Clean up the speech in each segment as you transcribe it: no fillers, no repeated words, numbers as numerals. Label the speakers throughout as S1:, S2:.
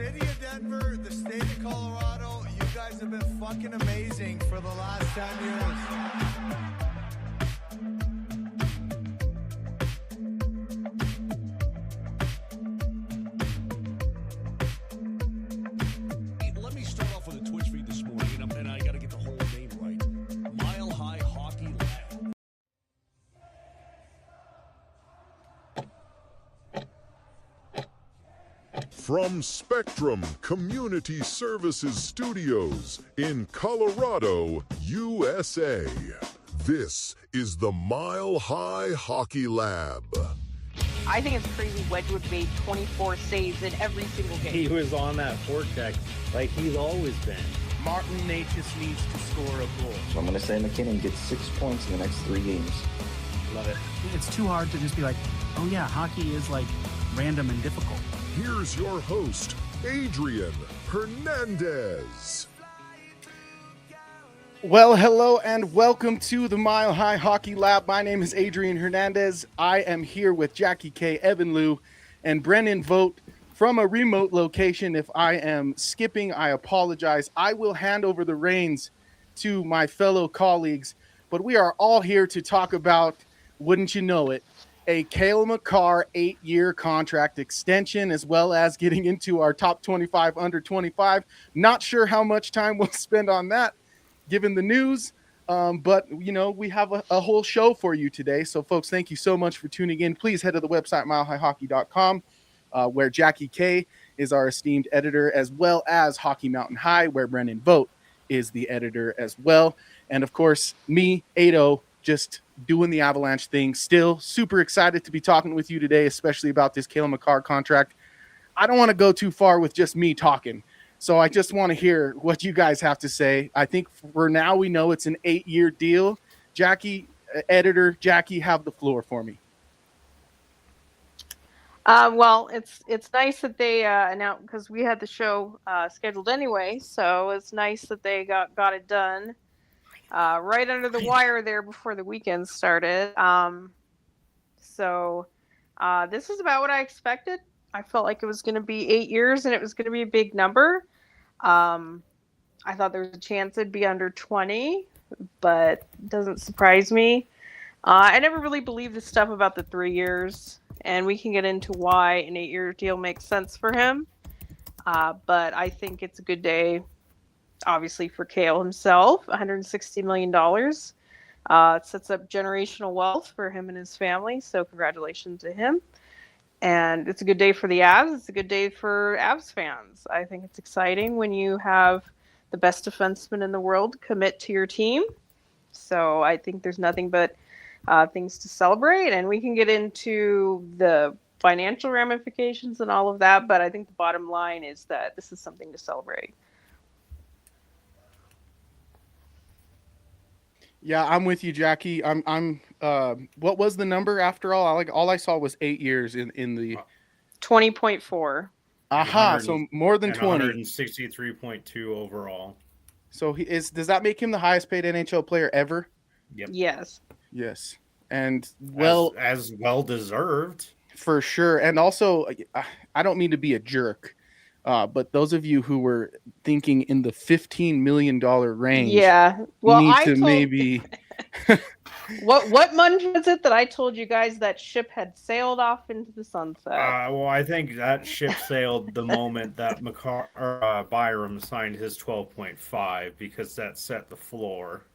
S1: city of Denver, the state of Colorado, you guys have been fucking amazing for the last 10 years.
S2: Let me start off with a Twitch feed this morning, and I got to get the whole name right. Mile High Hockey Lab.
S3: From Spectrum Community Services Studios in Colorado, USA, this is the Mile High Hockey Lab.
S4: I think it's crazy Wedgwood made 24 saves in every single game.
S5: He was on that forecheck like he's always been.
S6: Martin Natchez needs to score a goal.
S7: So I'm going to say McKinnon gets 6 points in the next 3 games.
S6: Love it.
S8: It's too hard to just be like, oh yeah, hockey is like random and difficult.
S3: Here's your host, Adrian Hernandez.
S9: Well, hello and welcome to the Mile High Hockey Lab. My name is Adrian Hernandez. I am here with Jackie K, Evan Liu, and Brennan Vogt from a remote location. If I am skipping, I apologize. I will hand over the reins to my fellow colleagues, but we are all here to talk about, wouldn't you know it, a Cale Makar 8-year contract extension, as well as getting into our top 25 under 25. Not sure how much time we'll spend on that, given the news, but you know, we have a whole show for you today. So folks, thank you so much for tuning in. Please head to the website milehighhockey.com, where Jackie K is our esteemed editor, as well as Hockey Mountain High, where Brennan Vogt is the editor as well. And of course, me, Ado, just doing the Avalanche thing. Still super excited to be talking with you today, especially about this Cale Makar contract. I don't want to go too far with just me talking, so I just want to hear what you guys have to say. I think for now we know it's an 8-year deal. Jackie, editor Jackie, have the floor for me.
S4: Well, it's nice that they announced, because we had the show scheduled anyway, so it's nice that they got it done right under the wire there before the weekend started. So this is about what I expected. I felt like it was going to be 8 years and it was going to be a big number. I thought there was a chance it'd be under 20, but it doesn't surprise me. I never really believed the stuff about the 3 years, and we can get into why an 8-year deal makes sense for him. But I think it's a good day, obviously, for Cale himself. $160 million. It sets up generational wealth for him and his family, so congratulations to him. And it's a good day for the Avs. It's a good day for Avs fans. I think it's exciting when you have the best defenseman in the world commit to your team. So I think there's nothing but things to celebrate. And we can get into the financial ramifications and all of that. But I think the bottom line is that this is something to celebrate.
S9: Yeah, I'm with you, Jackie. I'm what was the number after all? All I saw was 8 years in the
S4: 20.4.
S9: Aha, so more than 20.
S5: 163.2 overall.
S9: So does that make him the highest paid NHL player ever?
S5: Yep.
S4: Yes.
S9: Yes. And well,
S5: as well deserved.
S9: For sure. And also, I don't mean to be a jerk, but those of you who were thinking in the $15 million range,
S4: yeah, well,
S9: need to maybe.
S4: What month was it that I told you guys that ship had sailed off into the sunset?
S5: Well, I think that ship sailed the moment that Byram signed his 12.5, because that set the floor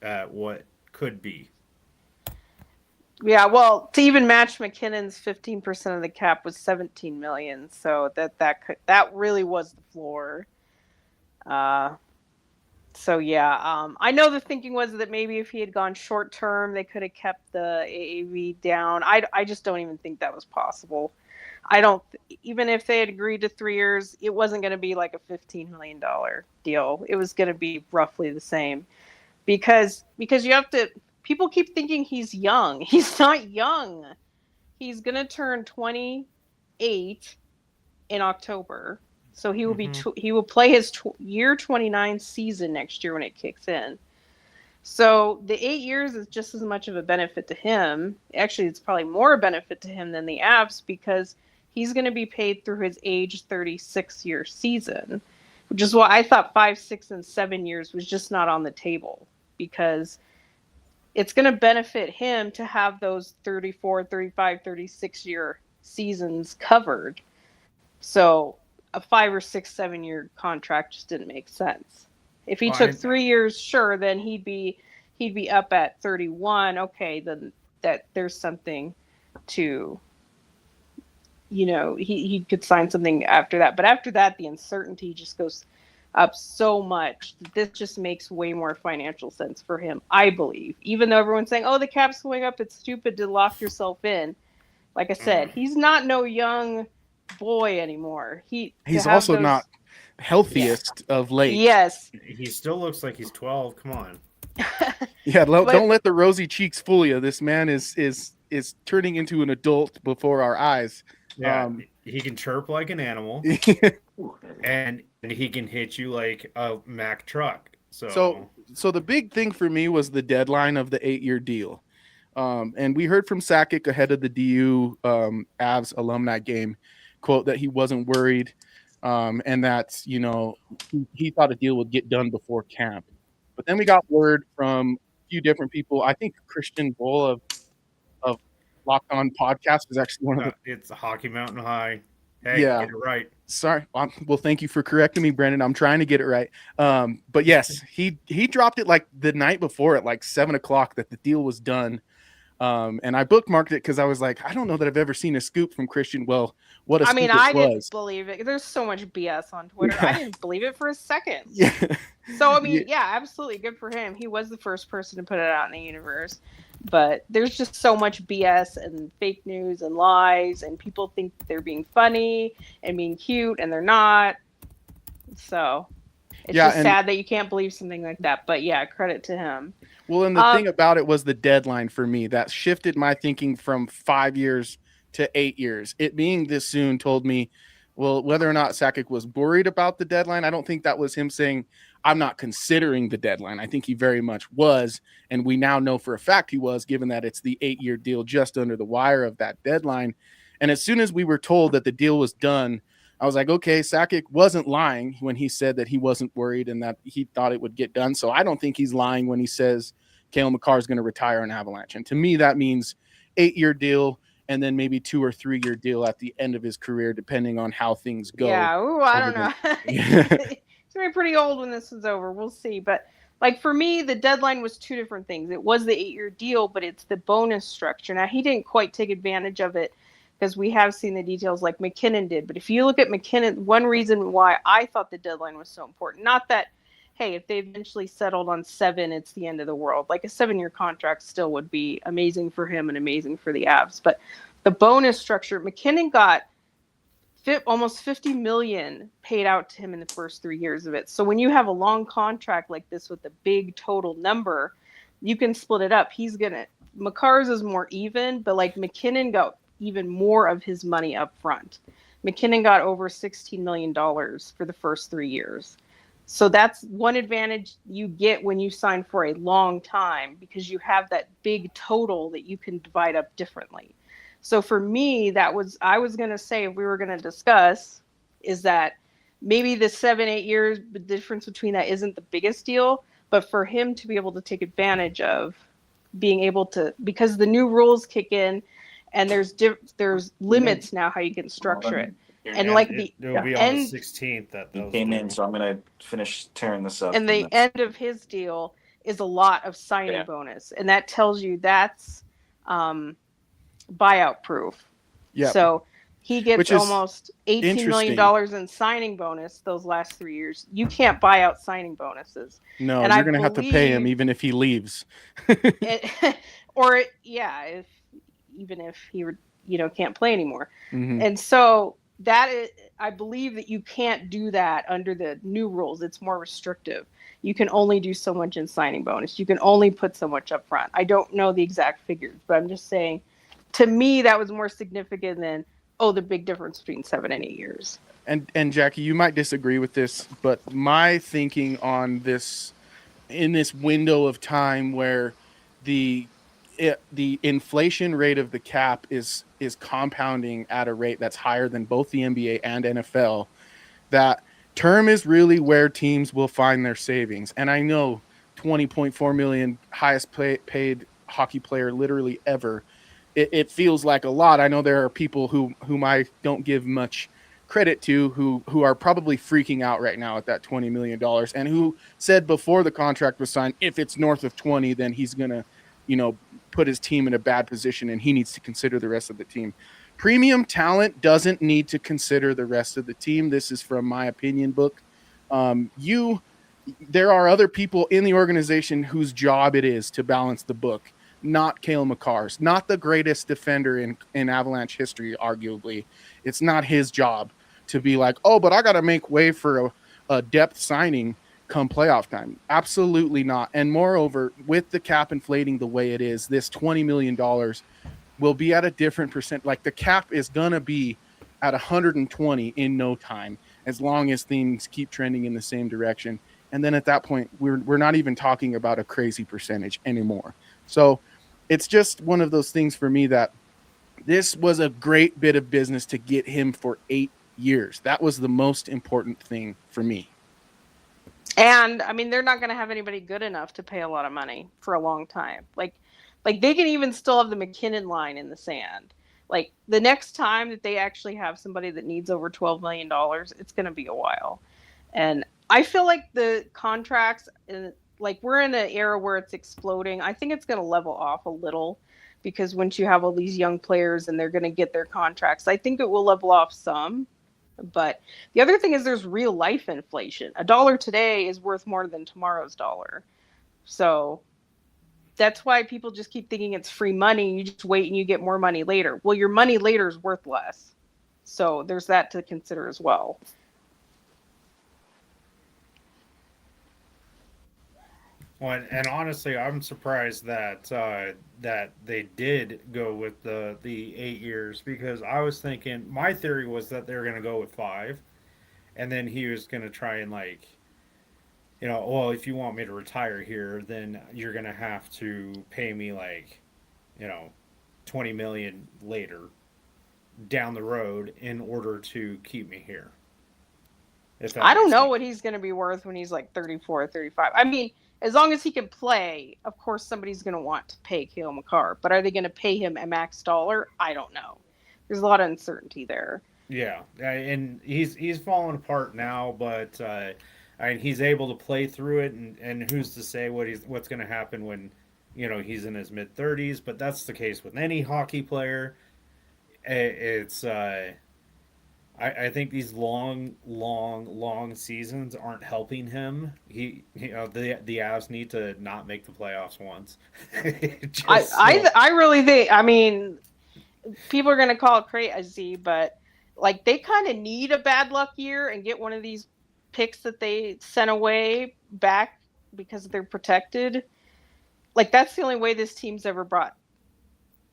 S5: at what could be.
S4: Yeah, well, to even match McKinnon's 15% of the cap was $17 million, so that really was the floor. So yeah, I know the thinking was that maybe if he had gone short term, they could have kept the AAV down. I just don't even think that was possible. Even if they had agreed to 3 years, it wasn't going to be like a $15 million deal. It was going to be roughly the same, because you have to. People keep thinking he's young. He's not young. He's going to turn 28 in October. So he will he will play his year 29 season next year when it kicks in. So the 8 years is just as much of a benefit to him. Actually, it's probably more a benefit to him than the Avs, because he's going to be paid through his age 36 year season, which is why I thought 5, 6, and 7 years was just not on the table, because it's going to benefit him to have those 34, 35, 36 year seasons covered. So a 5 or 6, 7 year contract just didn't make sense. If he took 3 years, sure, then he'd be up at 31. Okay, then that there's something to, he could sign something after that. But after that, the uncertainty just goes up so much. This just makes way more financial sense for him, I believe. Even though everyone's saying, oh, the cap's going up, it's stupid to lock yourself in. Like I said, he's not no young boy anymore.
S9: He's also not healthiest of late.
S4: Yes.
S5: He still looks like he's 12. Come on.
S9: Yeah, don't let the rosy cheeks fool you. This man is turning into an adult before our eyes.
S5: Yeah, he can chirp like an animal, and he can hit you like a Mack truck. So
S9: the big thing for me was the deadline of the 8-year deal. And we heard from Sakic ahead of the DU Avs alumni game, quote, that he wasn't worried, and that, he thought a deal would get done before camp. But then we got word from a few different people. I think Christian Bull of Locked On Podcast is actually one of the...
S5: It's a Hockey Mountain High. Hey,
S9: yeah.
S5: Get it right.
S9: Sorry. Well, thank you for correcting me, Brendan. I'm trying to get it right. But yes, he dropped it like the night before at like 7:00 that the deal was done. And I bookmarked it because I was like, I don't know that I've ever seen a scoop from Christian. Well, what a scoop it was.
S4: I didn't believe it. There's so much BS on Twitter. Yeah. I didn't believe it for a second.
S9: Yeah.
S4: So, yeah, absolutely. Good for him. He was the first person to put it out in the universe. But there's just so much BS and fake news and lies, and people think they're being funny and being cute, and they're not. So it's just sad that you can't believe something like that. But yeah, credit to him.
S9: Well, and the thing about it was the deadline for me. That shifted my thinking from 5 years to 8 years. It being this soon told me, well, whether or not Sakic was worried about the deadline, I don't think that was him saying, I'm not considering the deadline. I think he very much was, and we now know for a fact he was, given that it's the 8-year deal just under the wire of that deadline. And as soon as we were told that the deal was done, I was like, okay, Sakic wasn't lying when he said that he wasn't worried and that he thought it would get done. So I don't think he's lying when he says Cale Makar is going to retire on Avalanche. And to me, that means 8-year deal and then maybe 2 or 3 year deal at the end of his career, depending on how things go.
S4: Yeah, I don't know. He's going to be pretty old when this is over. We'll see. But like for me, the deadline was 2 different things. It was the 8-year deal, but it's the bonus structure. Now, he didn't quite take advantage of it because we have seen the details like McKinnon did. But if you look at McKinnon, one reason why I thought the deadline was so important, not that, hey, if they eventually settled on 7, it's the end of the world. Like a 7-year contract still would be amazing for him and amazing for the Avs. But the bonus structure, McKinnon got almost $50 million paid out to him in the first 3 years of it. So when you have a long contract like this with a big total number, you can split it up. Makar's is more even, but like McKinnon got even more of his money up front. McKinnon got over $16 million for the first 3 years. So that's one advantage you get when you sign for a long time, because you have that big total that you can divide up differently. So for me, I was going to say, if we were going to discuss, is that maybe the 7-8 years, the difference between that isn't the biggest deal, but for him to be able to take advantage of being able to, because the new rules kick in and there's limits now how you can structure it. And like
S5: it will be on the 16th that those
S7: came in, so I'm gonna finish tearing this up.
S4: And the end of his deal is a lot of signing bonus, and that tells you that's buyout proof.
S9: Yeah.
S4: So he gets almost $18 million in signing bonus those last 3 years. You can't buy out signing bonuses.
S9: No, and you're going to have to pay him even if he leaves.
S4: Even if he can't play anymore.
S9: Mm-hmm.
S4: And so that is, I believe that you can't do that under the new rules. It's more restrictive. You can only do so much in signing bonus. You can only put so much up front. I don't know the exact figures, but I'm just saying, to me, that was more significant than, the big difference between 7 and 8 years.
S9: And Jackie, you might disagree with this, but my thinking on this, in this window of time where the the inflation rate of the cap is compounding at a rate that's higher than both the NBA and NFL. That term is really where teams will find their savings. And I know 20.4 million, highest paid hockey player literally ever. It feels like a lot. I know there are people whom I don't give much credit to who are probably freaking out right now at that $20 million and who said before the contract was signed, if it's north of 20, then he's going to, put his team in a bad position and he needs to consider the rest of the team. Premium talent doesn't need to consider the rest of the team. This is from my opinion book. There are other people in the organization whose job it is to balance the book, not Cale Makar's, not the greatest defender in Avalanche history, arguably. It's not his job to be like, oh, but I got to make way for a depth signing come playoff time. Absolutely not. And moreover, with the cap inflating the way it is, this $20 million will be at a different percent. Like the cap is going to be at 120 in no time, as long as things keep trending in the same direction. And then at that point, we're not even talking about a crazy percentage anymore. So it's just one of those things for me that this was a great bit of business to get him for 8 years. That was the most important thing for me.
S4: And I mean, they're not going to have anybody good enough to pay a lot of money for a long time. Like they can even still have the McKinnon line in the sand. Like the next time that they actually have somebody that needs over $12 million, it's going to be a while. And I feel like the contracts, like we're in an era where it's exploding. I think it's going to level off a little because once you have all these young players and they're going to get their contracts, I think it will level off some. But the other thing is there's real life inflation. A dollar today is worth more than tomorrow's dollar. So that's why people just keep thinking it's free money. You just wait and you get more money later. Well, your money later is worth less. So there's that to consider as well.
S5: Well, and honestly, I'm surprised that that they did go with the 8 years, because I was thinking, my theory was that they were going to go with 5, and then he was going to try and well, if you want me to retire here, then you're going to have to pay me 20 million later down the road in order to keep me here.
S4: I don't know what he's going to be worth when he's like 34 or 35. I mean, as long as he can play, of course somebody's going to want to pay Cale Makar. But are they going to pay him a max dollar? I don't know. There's a lot of uncertainty there.
S5: Yeah, and he's falling apart now, but he's able to play through it, and who's to say what's going to happen when he's in his mid-30s? But that's the case with any hockey player. It's I think these long seasons aren't helping him. The Avs need to not make the playoffs once.
S4: I really think. I mean, people are going to call it crazy, but like they kind of need a bad luck year and get one of these picks that they sent away back because they're protected. Like that's the only way this team's ever brought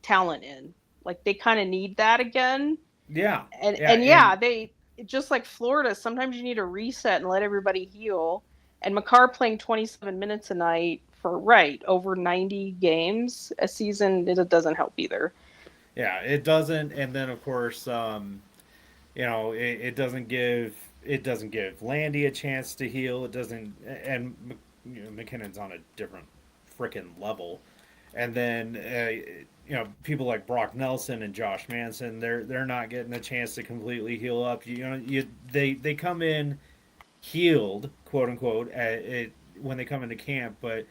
S4: talent in. Like they kind of need that again.
S5: Yeah.
S4: And they just like Florida, sometimes you need a reset and let everybody heal. And Makar playing 27 minutes a night for over 90 games a season, it doesn't help either.
S5: Yeah, it doesn't. And then of course, it doesn't give Landy a chance to heal. It doesn't, and McKinnon's on a different freaking level. And then people like Brock Nelson and Josh Manson, they're not getting a chance to completely heal up. They come in healed, quote unquote, when they come into camp, but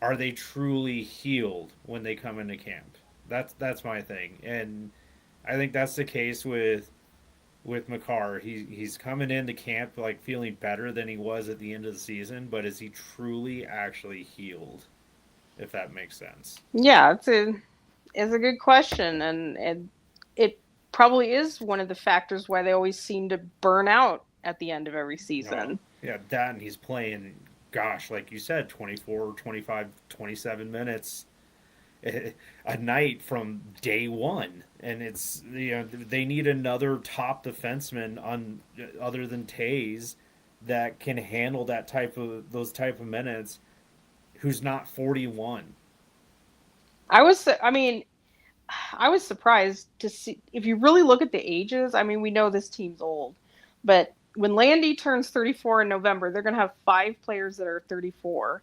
S5: are they truly healed when they come into camp? That's my thing, and I think that's the case with Makar. He's coming into camp like feeling better than he was at the end of the season, but is he truly actually healed? If that makes sense.
S4: Yeah, it's a good question, and it probably is one of the factors why they always seem to burn out at the end of every season.
S5: Yeah, that, and he's playing, gosh, like you said, 24, 25, 27 minutes a night from day one. And it's, they need another top defenseman other than Taze that can handle those type of minutes, who's not 41.
S4: I mean, I was surprised to see, if you really look at the ages, I mean, we know this team's old, but when Landy turns 34 in November, they're going to have 5 players that are 34.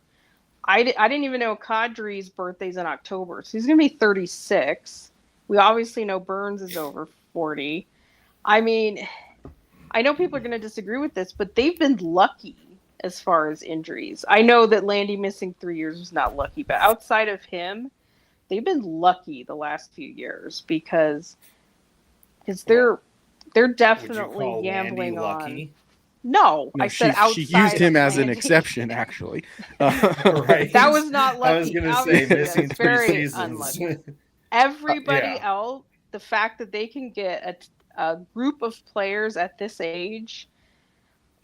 S4: I didn't even know Kadri's birthday's in October, so he's going to be 36. We obviously know Burns is over 40. I mean, I know people are going to disagree with this, but they've been lucky as far as injuries. I know that Landy missing 3 years was not lucky, but outside of him, they've been lucky the last few years because they're
S5: Would you
S4: definitely
S5: call Landy
S4: gambling on.
S5: lucky?
S4: No,
S9: No,
S4: I said
S9: she
S4: outside
S9: used him
S4: of
S9: as an
S4: Landy.
S9: exception, actually.
S5: Right.
S4: That was not lucky.
S5: I was gonna say
S4: Obviously,
S5: missing
S4: that's
S5: 3
S4: very
S5: seasons.
S4: unlucky. Everybody
S5: Yeah.
S4: else, the fact that they can get a group of players at this age,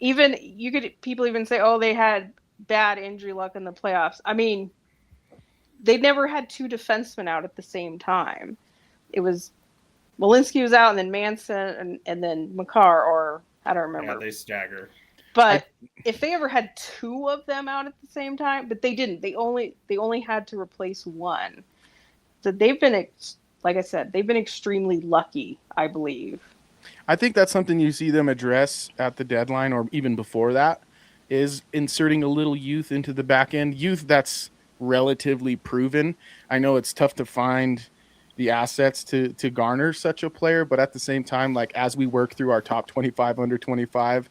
S4: even people even say, oh, they had bad injury luck in the playoffs. I mean, they never had 2 defensemen out at the same time. It was Walensky was out, and then Manson, and then Makar, or I don't remember.
S5: Yeah, they stagger.
S4: But if they ever had 2 of them out at the same time, but they didn't. They only had to replace one. So they've been, like I said, they've been extremely lucky, I believe.
S9: I think that's something you see them address at the deadline or even before that, is inserting a little youth into the back end. Youth that's relatively proven. I know it's tough to find the assets to garner such a player, but at the same time, like as we work through our top 25 under 25,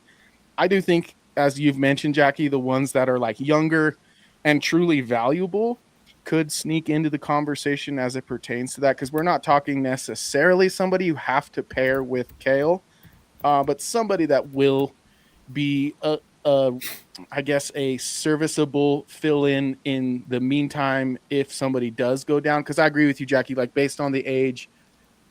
S9: I do think, as you've mentioned, Jackie, the ones that are like younger and truly valuable could sneak into the conversation as it pertains to that, because we're not talking necessarily somebody you have to pair with Cale, but somebody that will be I guess a serviceable fill-in the meantime if somebody does go down. Because I agree with you, Jackie, like based on the age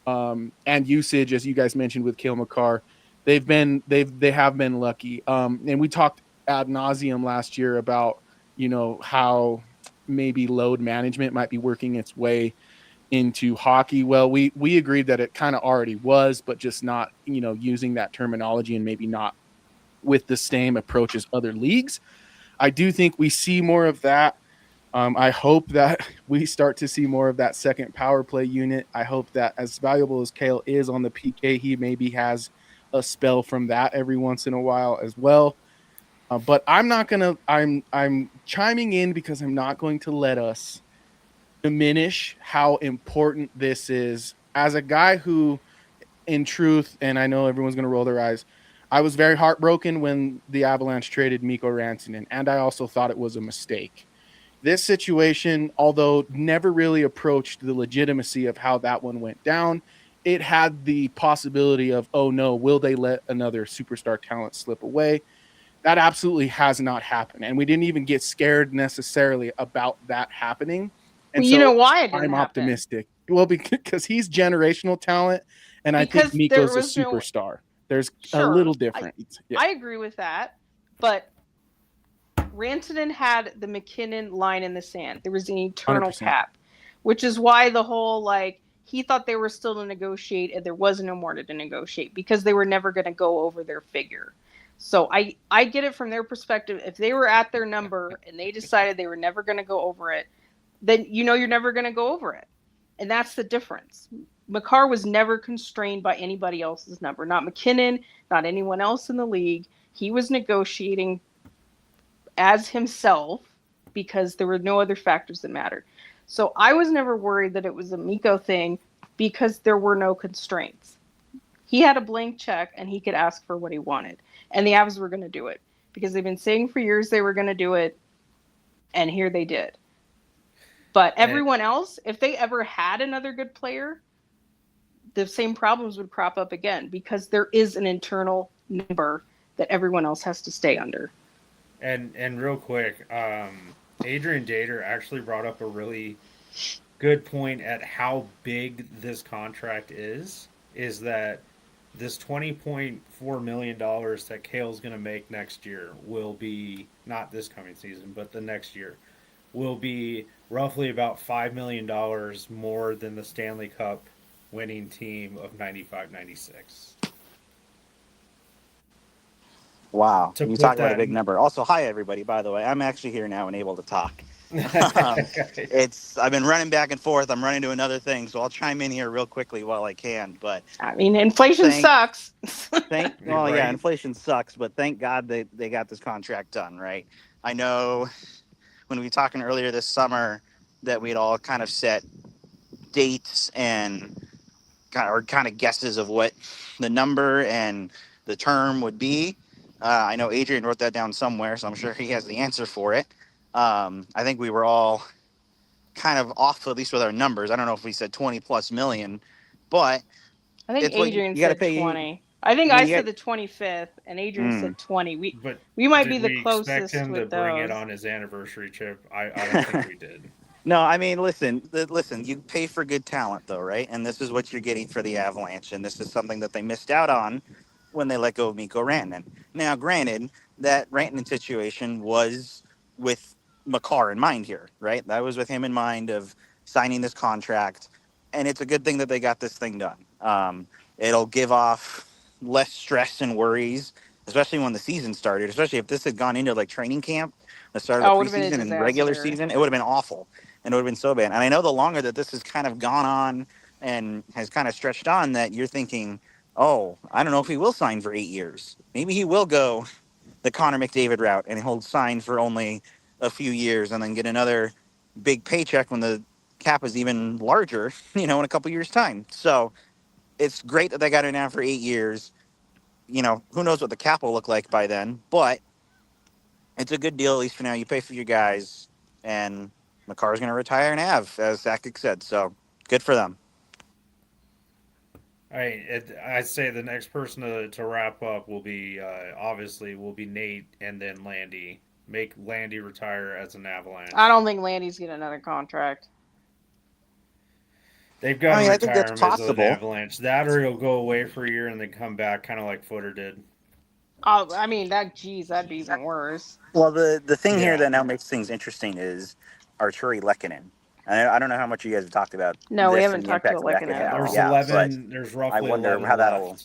S9: and usage, as you guys mentioned with Cale Makar, they have been lucky. And we talked ad nauseum last year about, how maybe load management might be working its way into hockey. Well, we agreed that it kind of already was, but just not, using that terminology and maybe not with the same approach as other leagues. I do think we see more of that. I hope that we start to see more of that second power play unit. I hope that as valuable as Cale is on the PK, he maybe has a spell from that every once in a while as well. But I'm not gonna. I'm chiming in because I'm not going to let us diminish how important this is. As a guy who, in truth, and I know everyone's gonna roll their eyes, I was very heartbroken when the Avalanche traded Mikko Rantanen, and I also thought it was a mistake. This situation, although never really approached the legitimacy of how that one went down, it had the possibility of, oh no, will they let another superstar talent slip away? That absolutely has not happened. And we didn't even get scared necessarily about that happening. And
S4: Well, you
S9: so
S4: know why it didn't
S9: I'm
S4: happen?
S9: optimistic. Well, because he's generational talent, and I
S4: Because
S9: think
S4: there
S9: Mikko's a
S4: was no-
S9: superstar. There's a
S4: Sure,
S9: little difference.
S4: I agree with that, but Rantanen had the McKinnon line in the sand. There was an eternal
S9: 100%.
S4: cap, which is why the whole he thought they were still to negotiate and there was no more to negotiate because they were never going to go over their figure. So I get it from their perspective. If they were at their number and they decided they were never going to go over it, then you're never going to go over it. And that's the difference. Makar was never constrained by anybody else's number, not McKinnon, not anyone else in the league. He was negotiating as himself because there were no other factors that mattered. So I was never worried that it was a Mikko thing because there were no constraints. He had a blank check and he could ask for what he wanted. And the Avs were going to do it because they've been saying for years they were going to do it. And here they did. But everyone else, if they ever had another good player, the same problems would crop up again because there is an internal number that everyone else has to stay under.
S5: And real quick, Adrian Dater actually brought up a really good point at how big this contract is that this $20.4 million that Cale's going to make next year will be, not this coming season, but the next year, will be roughly about $5 million more than the Stanley Cup winning team of 95-96.
S7: Wow.
S5: To
S7: You
S5: put
S7: talk about
S5: that
S7: a big
S5: in-
S7: number. Also, hi, everybody, by the way. I'm actually here now and able to talk.
S10: I've been running back and forth. I'm running to another thing, so I'll chime in here real quickly while I can. But
S4: I mean, inflation
S10: thank
S4: sucks.
S10: well, yeah,
S5: Right.
S10: inflation sucks, but thank God they got this contract done, right? I know when we were talking earlier this summer that we'd all kind of set dates and kind of guesses of what the number and the term would be. I know Adrian wrote that down somewhere, so I'm sure he has the answer for it. I think we were all kind of off, at least with our numbers. I don't know if we said 20 plus million, but
S4: I think
S10: it's what
S4: Adrian
S10: you got to
S4: said
S10: pay.
S4: 20. I think
S10: I mean,
S4: I
S10: you
S4: said
S10: got.
S4: the 25th, and Adrian
S10: Mm.
S4: said 20. We
S5: But
S4: we might be
S5: did
S4: the
S5: we expect
S4: closest
S5: him to
S4: with
S5: bring it
S4: those.
S5: on his anniversary trip? I don't think we did.
S10: No, I mean, listen. You pay for good talent, though, right? And this is what you're getting for the Avalanche, and this is something that they missed out on when they let go of Mikko Rantanen. Now, granted, that Rantanen situation was with Makar in mind here, right? That was with him in mind of signing this contract, and it's a good thing that they got this thing done. It'll give off less stress and worries, especially when the season started. Especially if this had gone into like training camp, the start of
S4: Oh, it
S10: the
S4: would have been a
S10: preseason and regular
S4: disaster.
S10: season, it would have been awful and it would have been so bad. And I know the longer that this has kind of gone on and has kind of stretched on, that you're thinking, oh, I don't know if he will sign for 8 years. Maybe he will go the Connor McDavid route and he'll sign for only a few years and then get another big paycheck when the cap is even larger, in a couple years' time. So it's great that they got it now for 8 years. Who knows what the cap will look like by then, but it's a good deal, at least for now. You pay for your guys, and Makar's going to retire in Av, as Sakic said. So good for them.
S5: I'd say the next person to wrap up will be obviously will be Nate and then Landy. Make Landy retire as an
S4: I
S5: Avalanche.
S4: don't think Landy's getting another contract.
S5: They've got
S10: I
S5: to
S10: mean, I think
S5: retire
S10: that's
S5: him as an
S10: possible.
S5: Avalanche. That or he'll go away for a year and then come back, kind of like Footer did.
S4: Oh, I mean that'd be even worse.
S10: Well, the thing here
S5: Yeah.
S10: that now makes things interesting is Arturi Lehkonen. I don't know how much you guys have talked about
S4: No, we
S10: this
S4: haven't
S10: and the
S4: talked to
S10: impact that that could
S4: Lekanen at
S10: have.
S5: There's
S4: all.
S10: Yeah, but
S5: 11. There's
S10: I
S5: roughly
S10: wonder
S5: 11
S10: how that'll.
S5: left.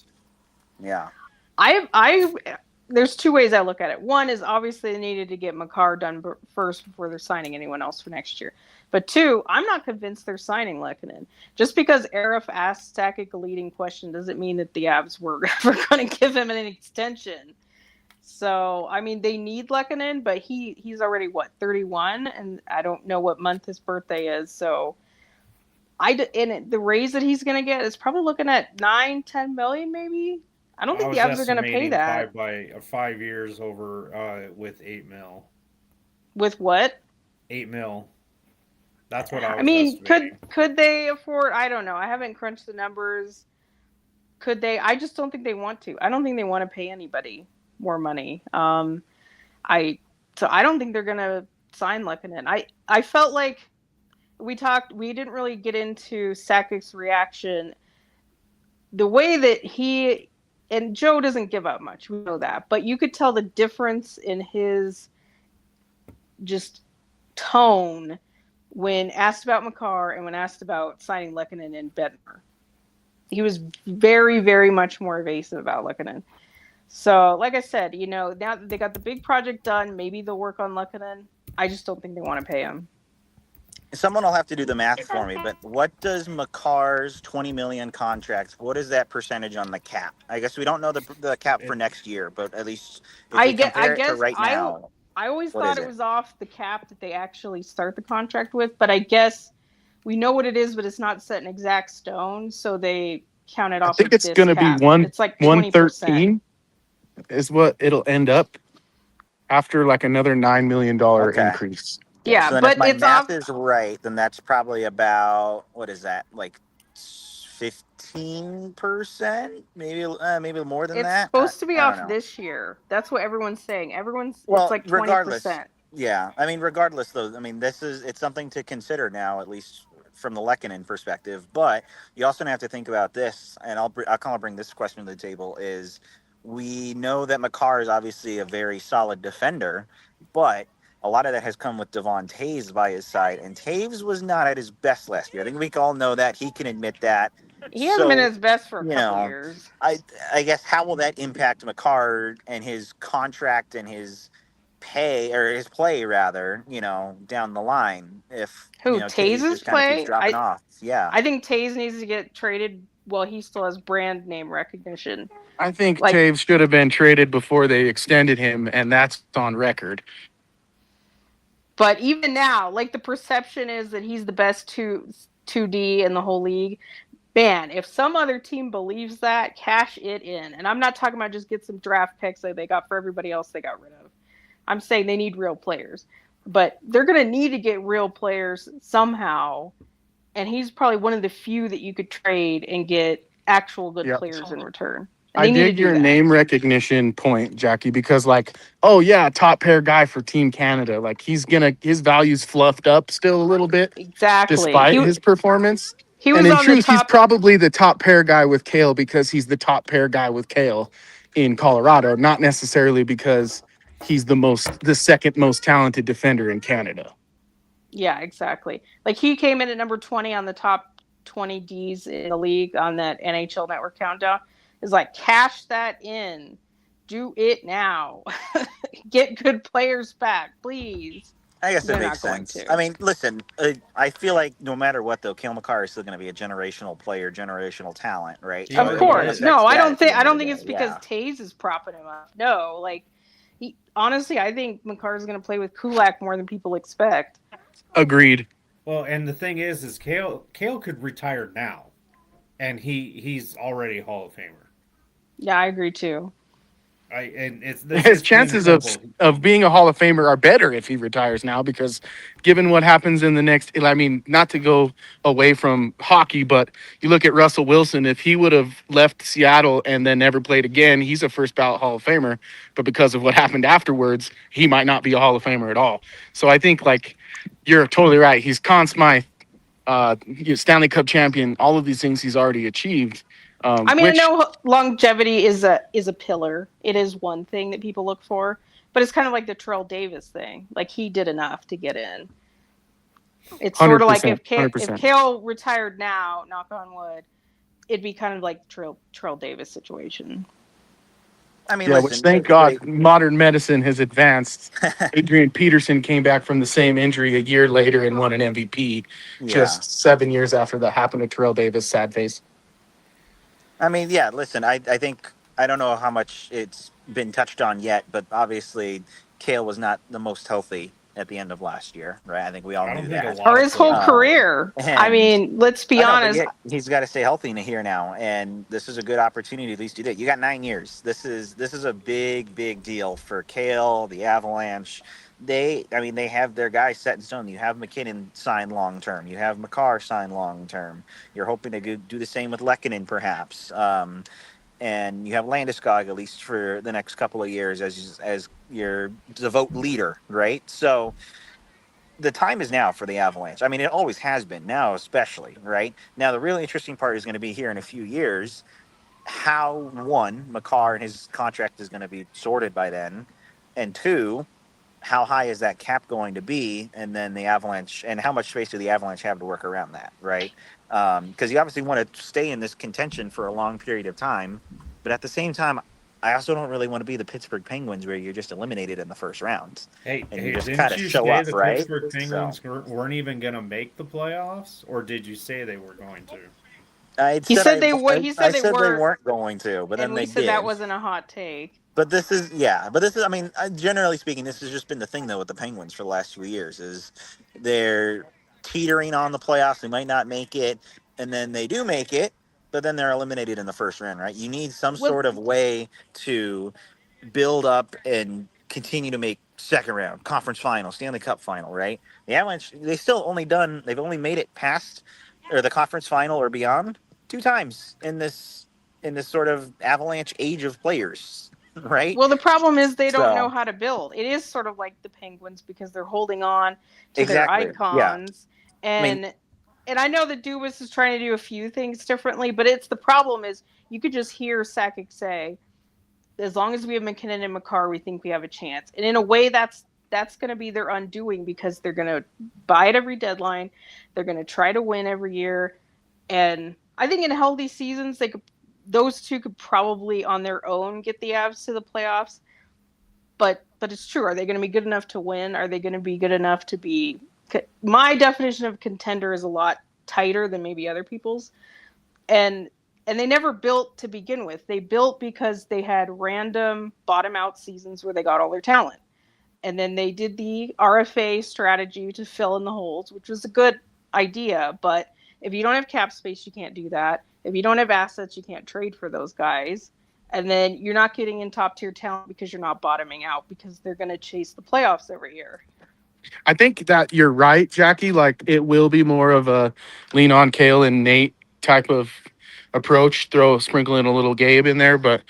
S10: Yeah.
S4: I there's two ways I look at it. One is obviously they needed to get Makar done first before they're signing anyone else for next year. But two, I'm not convinced they're signing Lekanen. Just because Arif asked Sakic a leading question doesn't mean that the Avs were ever going to give him an extension. So I mean, they need Lekanen, but he's already 31, and I don't know what month his birthday is. So and the raise that he's going to get is probably looking at 9-10 million, maybe. I don't
S5: I
S4: think the
S5: was
S4: Avs are going to pay
S5: estimating
S4: that.
S5: 5 years over with 8 mil.
S4: With what?
S5: 8 mil. That's what I
S4: I
S5: was
S4: mean,
S5: estimating.
S4: could they afford? I don't know. I haven't crunched the numbers. Could they? I just don't think they want to. I don't think they want to pay anybody more money. I so I don't think they're going to sign Lekanen. I felt like we didn't really get into Sakic's reaction. The way that he and Joe doesn't give up much, we know that, but you could tell the difference in his just tone when asked about Makar and when asked about signing Lekanen and Bednar. He was very, very much more evasive about Lekanen. So, like I said, now that they got the big project done, maybe they'll work on Lekanen. I just don't think they want to pay him.
S10: Someone will have to do the math for me, but what does Makar's 20 million contract? What is that percentage on the cap? I guess we don't know the cap for next year, but at least if we
S4: I
S10: compare it to
S4: guess
S10: right now,
S4: I always
S10: what
S4: thought
S10: is
S4: it
S10: it?
S4: was off the cap that they actually start the contract with, but I guess we know what it is, but it's not set in exact stone, so they count it
S9: I
S4: off
S9: think
S4: of
S9: it's
S4: this
S9: going to be
S4: cap. It's like 20%.
S9: 113 is what it'll end up after like another $9 million
S10: Okay.
S9: increase.
S10: Okay,
S4: Yeah,
S10: so then if
S4: but
S10: my
S4: it's
S10: math
S4: off.
S10: is right, then that's probably about, what is that, like 15%? Maybe more than
S4: It's
S10: that.
S4: supposed to be
S10: I don't
S4: off
S10: know.
S4: this year. That's what everyone's saying. It's
S10: Well,
S4: like
S10: regardless,
S4: 20%.
S10: yeah. I mean, regardless, though, I mean, it's something to consider now, at least from the Lekanen perspective. But you also have to think about this, and I'll kind of bring this question to the table: is we know that Makar is obviously a very solid defender, but a lot of that has come with Devon Taves by his side, and Taves was not at his best last year. I think we all know that. He can admit that.
S4: He hasn't been
S10: So,
S4: at his best for a
S10: you
S4: couple
S10: know,
S4: years.
S10: I I guess how will that impact Makar and his contract and his pay or his play rather, down the line if
S4: Who
S10: Taves
S4: Taze's
S10: just kind of keeps
S4: play?
S10: dropping off. Yeah.
S4: I think Taze needs to get traded while he still has brand name recognition.
S9: I think
S4: Like,
S9: Taves should have been traded before they extended him, and that's on record.
S4: but even now, like the perception is that he's the best 2D in the whole league. Man, if some other team believes that, cash it in. And I'm not talking about just get some draft picks like they got for everybody else they got rid of. I'm saying they need real players. But they're going to need to get real players somehow. And he's probably one of the few that you could trade and get actual good
S9: Yep.
S4: players in return. And
S9: I
S4: they need to
S9: dig
S4: do
S9: your
S4: that.
S9: name recognition point, Jackie, because oh yeah, top pair guy for Team Canada. Like his value's fluffed up still a little bit,
S4: Exactly.
S9: despite his performance.
S4: He was
S9: and in
S4: on
S9: truth,
S4: the top.
S9: he's probably the top pair guy with Cale because he's the top pair guy with Cale in Colorado, not necessarily because he's the second most talented defender in Canada.
S4: Yeah, exactly. Like he came in at number 20 on the top 20 Ds in the league on that NHL Network countdown. Is like cash that in. Do it now. Get good players back, please.
S10: I guess
S4: They're
S10: it makes
S4: not going
S10: sense.
S4: to.
S10: I mean, listen, I feel like no matter what, though, Cale Makar is still going to be a generational player, generational talent, right?
S5: Yeah,
S4: Of course. No, I don't think it's
S10: day,
S4: because Taze is propping him up. No, like honestly, I think Makar is going to play with Kulak more than people expect.
S9: Agreed.
S5: Well, and the thing is Cale could retire now, and he's already a Hall of Famer.
S4: Yeah, I agree too.
S9: His chances of being a Hall of Famer are better if he retires now because given what happens in the next, I mean, not to go away from hockey, but you look at Russell Wilson, if he would have left Seattle and then never played again, he's a first ballot Hall of Famer. But because of what happened afterwards, he might not be a Hall of Famer at all. So I think you're totally right. He's Conn Smythe, Stanley Cup champion, all of these things he's already achieved.
S4: I mean, I know longevity is a pillar. It is one thing that people look for, but it's kind of like the Terrell Davis thing. Like he did enough to get in. It's sort of like if Cale retired now, knock on wood, it'd be kind of like the Terrell Davis situation.
S10: I mean,
S9: which thank God modern medicine has advanced. Adrian Peterson came back from the same injury a year later and won an MVP just 7 years after that happened to Terrell Davis. Sad face.
S10: I mean, yeah, listen, I think, I don't know how much it's been touched on yet, but obviously Cale was not the most healthy at the end of last year, right? I think we all knew that.
S4: Or his whole career. I mean, let's be honest.
S10: He's got to stay healthy here now, and this is a good opportunity at least to do that. You got 9 years. This is a big deal for Cale, the Avalanche. They have their guys set in stone. You have McKinnon signed long term. You have Makar signed long term. You're hoping to do the same with Lehkonen, perhaps. And you have Landeskog at least for the next couple of years as your devout leader, right? So the time is now for the Avalanche. I mean, it always has been, now especially, right? Now the really interesting part is going to be here in a few years how, one, Makar and his contract is going to be sorted by then, and two, how high is that cap going to be, and then the Avalanche, and how much space do the Avalanche have to work around that, right? Because you obviously want to stay in this contention for a long period of time, but at the same time, I also don't really want to be the Pittsburgh Penguins where you're just eliminated in the first round.
S5: Hey,
S10: you just
S5: didn't you
S10: show
S5: say
S10: up,
S5: the
S10: right?
S5: Pittsburgh Penguins weren't even going to make the playoffs, or did you say they were going to?
S4: He said they weren't
S10: going to, but then they did.
S4: And we said that wasn't a hot take.
S10: But this is, I mean, generally speaking, this has just been the thing, though, with the Penguins for the last few years, is they're teetering on the playoffs. They might not make it, and then they do make it, but then they're eliminated in the first round, right? You need some sort of way to build up and continue to make second round, conference final, Stanley Cup final, right? The Avalanche, they've only made it past, or the conference final or beyond 2 times in this sort of Avalanche age of players. Right.
S4: Well, the problem is they don't know how to build. It is sort of like the Penguins because they're holding on to their icons. Yeah. And I know that Dubas is trying to do a few things differently, but the problem is you could just hear Sakic say, as long as we have McKinnon and Makar, we think we have a chance. And in a way, that's going to be their undoing because they're going to buy at every deadline. They're going to try to win every year. And I think in healthy seasons, those two could probably on their own get the Avs to the playoffs. but it's true. Are they going to be good enough to win? Are they going to be good enough to be? My definition of contender is a lot tighter than maybe other people's, and they never built to begin with. They built because they had random bottom out seasons where they got all their talent, and then they did the RFA strategy to fill in the holes, which was a good idea. But if you don't have cap space, you can't do that. If you don't have assets, you can't trade for those guys. And then you're not getting in top tier talent because you're not bottoming out, because they're going to chase the playoffs every year.
S9: I think that you're right, Jackie. Like, it will be more of a lean on Cale and Nate type of approach. Sprinkle in a little Gabe in there, but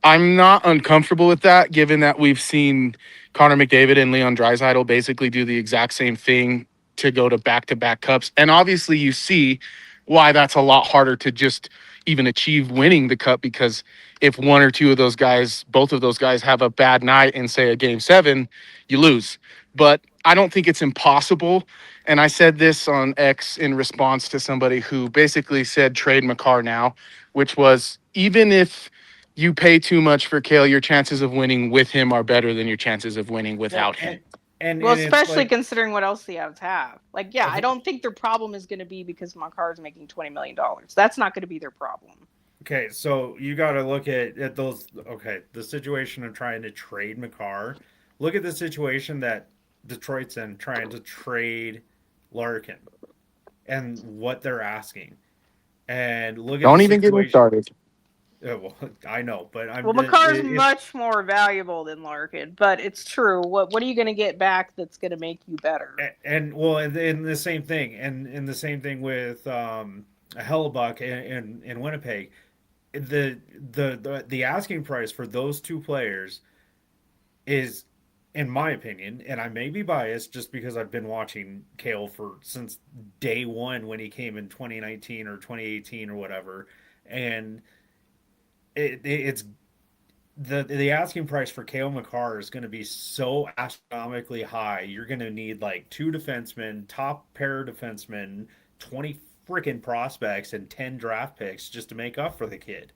S9: I'm not uncomfortable with that, given that we've seen Connor McDavid and Leon Draisaitl basically do the exact same thing to go to back-to-back cups. And obviously you see why that's a lot harder to just even achieve winning the cup, because if one or two of those guys, both of those guys have a bad night in, say, a game 7, you lose. But I don't think it's impossible. And I said this on X in response to somebody who basically said trade Makar now, which was, even if you pay too much for Cale, your chances of winning with him are better than your chances of winning without him.
S4: Well, especially considering what else the Avs have. Like, yeah, I don't think their problem is going to be because Makar is making $20 million. That's not going to be their problem.
S5: Okay, so you got to look at those. Okay, the situation of trying to trade Makar. Look at the situation that Detroit's in, trying to trade Larkin, and what they're asking. And look at
S9: Don't
S5: the
S9: even get me started.
S5: Well, I know, but
S4: Makar's much more valuable than Larkin, but it's true. What are you going to get back that's going to make you better?
S5: And the same thing, and in the same thing with Hellebuck in Winnipeg, the asking price for those two players is, in my opinion, and I may be biased just because I've been watching Cale since day one when he came in 2019 or 2018 or whatever, and it's the asking price for Cale Makar is going to be so astronomically high. You're going to need like 2 defensemen, top pair defensemen, 20 freaking prospects, and 10 draft picks just to make up for the kid.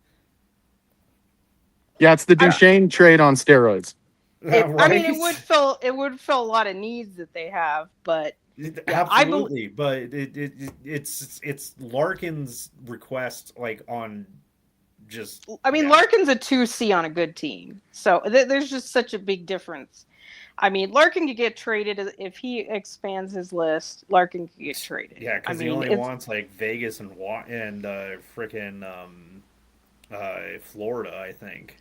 S9: Yeah, it's the Duchesne trade on steroids.
S4: Right? I mean, it would fill a lot of needs that they have, but
S5: absolutely. But it's Larkin's request, like, on.
S4: Larkin's a 2C on a good team, so there's just such a big difference. I mean, Larkin could get traded if he expands his list. Larkin could get traded.
S5: Yeah, because he only wants like Vegas and freaking Florida, I think.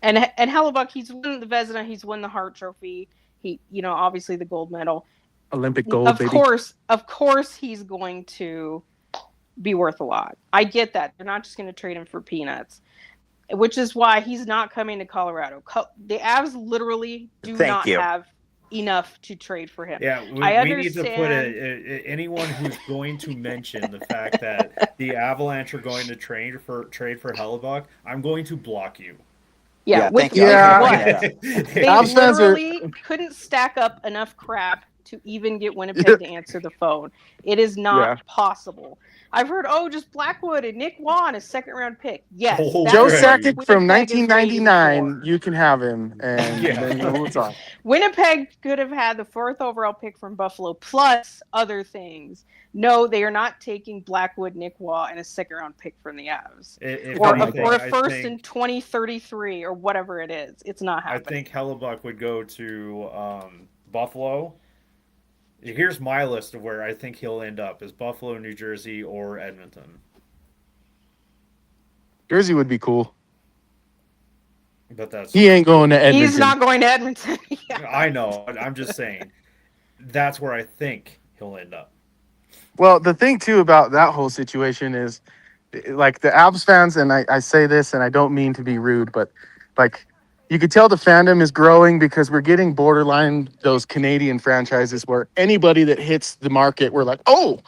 S4: And Hellebuck, he's won the Vezina, he's won the Hart Trophy. He, obviously the gold medal,
S9: Olympic gold.
S4: Of course, he's going to be worth a lot. I get that. They're not just going to trade him for peanuts, which is why he's not coming to Colorado. The Avs literally do not have enough to trade for him.
S5: Yeah, we need to put anyone who's going to mention the fact that the Avalanche are going to trade for Hellebuck, I'm going to block you.
S4: Yeah,
S10: thank you.
S4: They literally couldn't stack up enough crap to even get Winnipeg to answer the phone. It is not possible. I've heard, just Blackwood and Nick Wan, a 2nd-round pick. Yes.
S9: Joe Sakic from 1999, you can have him. And then we'll talk.
S4: Winnipeg could have had the 4th overall pick from Buffalo, plus other things. No, they are not taking Blackwood, Nick Waugh, and a 2nd-round pick from the Avs. Or a first in 2033 or whatever it is. It's not happening.
S5: I think Hellebuck would go to Buffalo. Here's my list of where I think he'll end up: is Buffalo, New Jersey, or Edmonton.
S9: Jersey would be cool.
S5: But
S9: he ain't going to Edmonton.
S4: He's not going to Edmonton.
S5: I know. I'm just saying that's where I think he'll end up.
S9: Well, the thing too about that whole situation is, like, the Avs fans, and I say this and I don't mean to be rude, but like, you could tell the fandom is growing because we're getting borderline those Canadian franchises where anybody that hits the market, we're like, oh,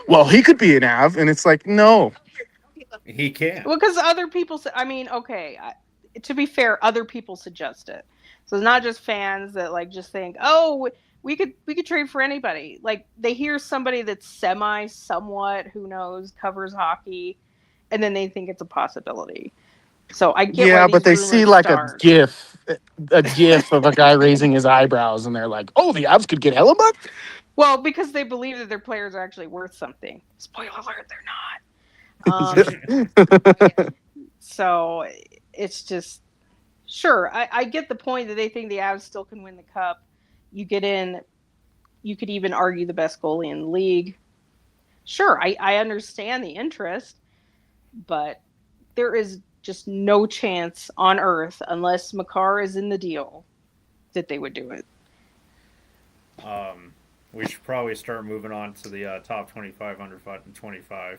S9: well, he could be an Av. And it's like, no.
S5: He can't.
S4: Well, because other people say, to be fair, other people suggest it. So it's not just fans that like just think, oh, we could trade for anybody. Like, they hear somebody that's somewhat, who knows, covers hockey, and then they think it's a possibility. So I get why
S9: Yeah, but
S4: these
S9: they see
S4: rumors
S9: like a
S4: start.
S9: gif of a guy raising his eyebrows, and they're like, "Oh, the Avs could get Hellebuck."
S4: Well, because they believe that their players are actually worth something. Spoiler alert, they're not. So it's just sure. I get the point that they think the Avs still can win the cup. You get in. You could even argue the best goalie in the league. Sure, I understand the interest, but there is just no chance on earth, unless Makar is in the deal, that they would do it.
S5: We should probably start moving on to the top 25 under 25.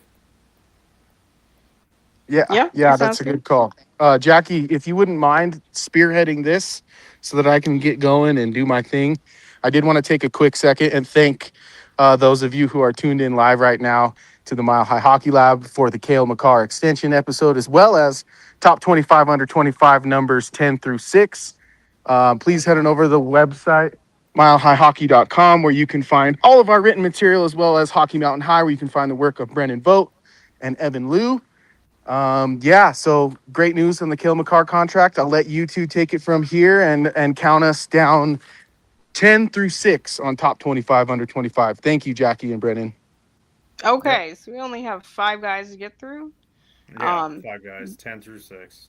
S9: Yeah,
S4: That
S9: that's
S4: sounds
S9: a
S4: good.
S9: good call. Jackie, if you wouldn't mind spearheading this so that I can get going and do my thing, I did want to take a quick second and thank those of you who are tuned in live right now to the Mile High Hockey Lab for the Cale Makar extension episode, as well as top 25 under 25 numbers 10 through 6. Please head on over to the website, milehighhockey.com, where you can find all of our written material, as well as Hockey Mountain High, where you can find the work of Brendan Vogt and Evan Liu. So great news on the Cale Makar contract. I'll let you two take it from here and count us down 10 through 6 on top 25 under 25. Thank you, Jackie and Brennan.
S4: Okay, so we only have 5 guys to get through.
S5: Yeah, 5 guys, 10 through 6.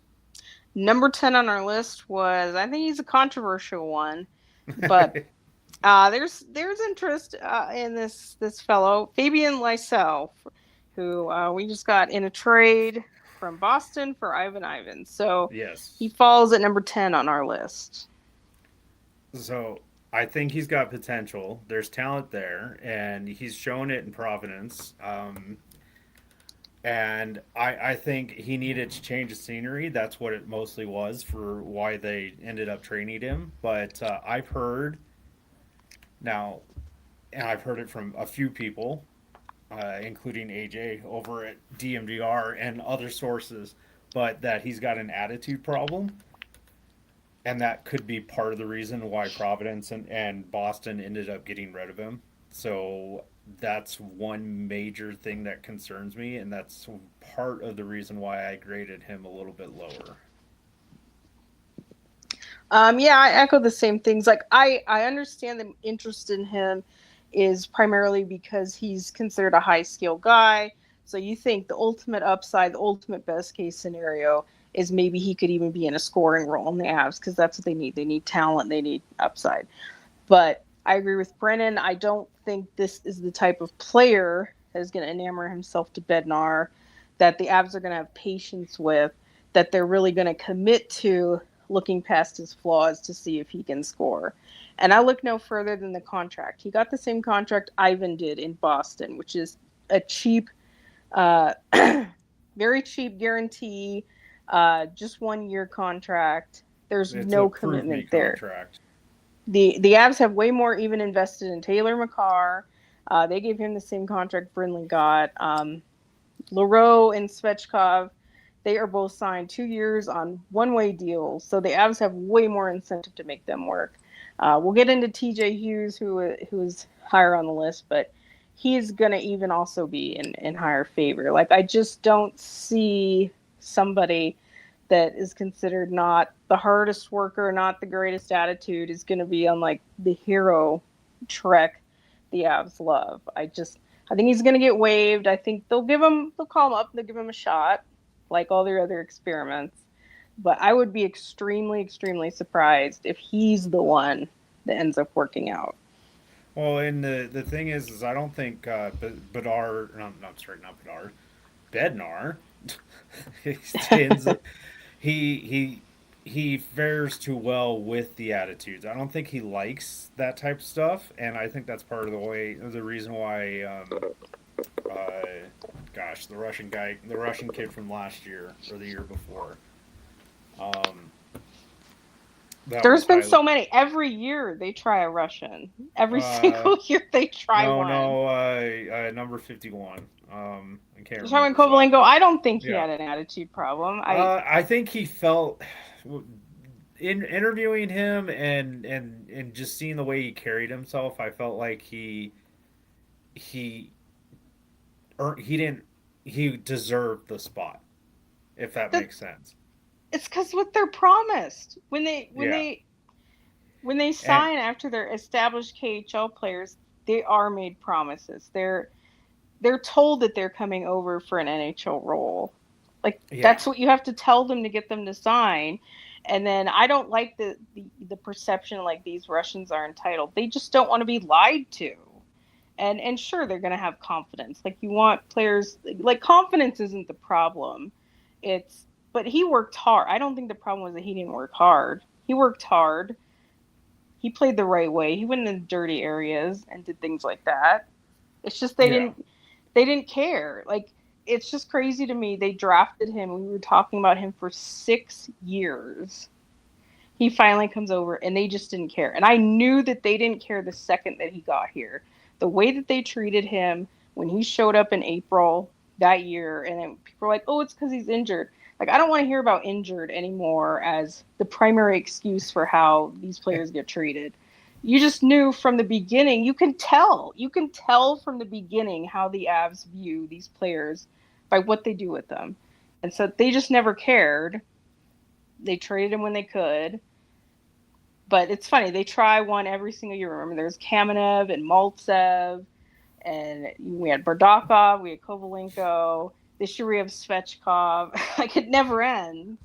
S4: Number 10 on our list was, I think he's a controversial one, but there's interest in this fellow, Fabian Lysell, who we just got in a trade from Boston for Ivan. So
S5: yes,
S4: he falls at number 10 on our list.
S5: So I think he's got potential. There's talent there, and he's shown it in Providence. And I think he needed to change the scenery. That's what it mostly was for why they ended up trading him. But I've heard now, and I've heard it from a few people, including AJ over at DMDR and other sources, but that he's got an attitude problem. And that could be part of the reason why Providence and Boston ended up getting rid of him. So that's one major thing that concerns me, and that's part of the reason why I graded him a little bit lower.
S4: Yeah, I echo the same things. Like I understand the interest in him is primarily because he's considered a high skill guy. So you think the ultimate upside, the ultimate best case scenario is maybe he could even be in a scoring role in the Avs, because that's what they need. They need talent. They need upside. But I agree with Brennan. I don't think this is the type of player that is going to enamor himself to Bednar, that the Avs are going to have patience with, that they're really going to commit to looking past his flaws to see if he can score. And I look no further than the contract. He got the same contract Ivan did in Boston, which is a cheap, very cheap guarantee, just 1 year contract. There's no commitment there.
S5: Contract.
S4: The Avs have way more even invested in Cale Makar. They gave him the same contract Brindley got. Leroux and Svechkov, they are both signed 2 years on one-way deals. So the Avs have way more incentive to make them work. We'll get into TJ Hughes, who is higher on the list, but he's going to even also be in higher favor. Like, I just don't see somebody that is considered not the hardest worker, not the greatest attitude, is going to be on like the hero trek the Avs love. I think he's going to get waived. I think they'll call him up, they'll give him a shot, like all their other experiments. But I would be extremely, extremely surprised if he's the one that ends up working out.
S5: Well, and the thing is I don't think Bednar, Bednar, he fares too well with the attitudes. I don't think he likes that type of stuff, and I think that's part of the reason why. The Russian kid from last year or the year before.
S4: There's been so many. Every year they try a Russian. Every single year they try one.
S5: Number 51. I can't remember.
S4: Sean Kovalenko, I don't think he had an attitude problem.
S5: I think he felt, in interviewing him and just seeing the way he carried himself, I felt like he deserved the spot, if that makes sense.
S4: It's because what they're promised when they
S5: And
S4: sign after they're established KHL players, they are made promises. They're told that they're coming over for an NHL role. Like that's what you have to tell them to get them to sign. And then I don't like the perception like these Russians are entitled. They just don't want to be lied to. And sure they're going to have confidence. Like you want players like confidence isn't the problem. It's but he worked hard. I don't think the problem was that he didn't work hard. He worked hard. He played the right way. He went in dirty areas and did things like that. It's just they didn't care. Like it's just crazy to me. They drafted him. We were talking about him for 6 years. He finally comes over and they just didn't care. And I knew that they didn't care the second that he got here. The way that they treated him when he showed up in April that year, and then people were like, oh, it's because he's injured. Like, I don't want to hear about injured anymore as the primary excuse for how these players get treated. You just knew from the beginning. You can tell from the beginning how the Avs view these players by what they do with them. And so they just never cared. They traded him when they could. But it's funny. They try one every single year. Remember, there's Kamenev and Maltsev, and we had Bardakov, we had Kovalenko. This year we have Svechkov. Like, it never ends.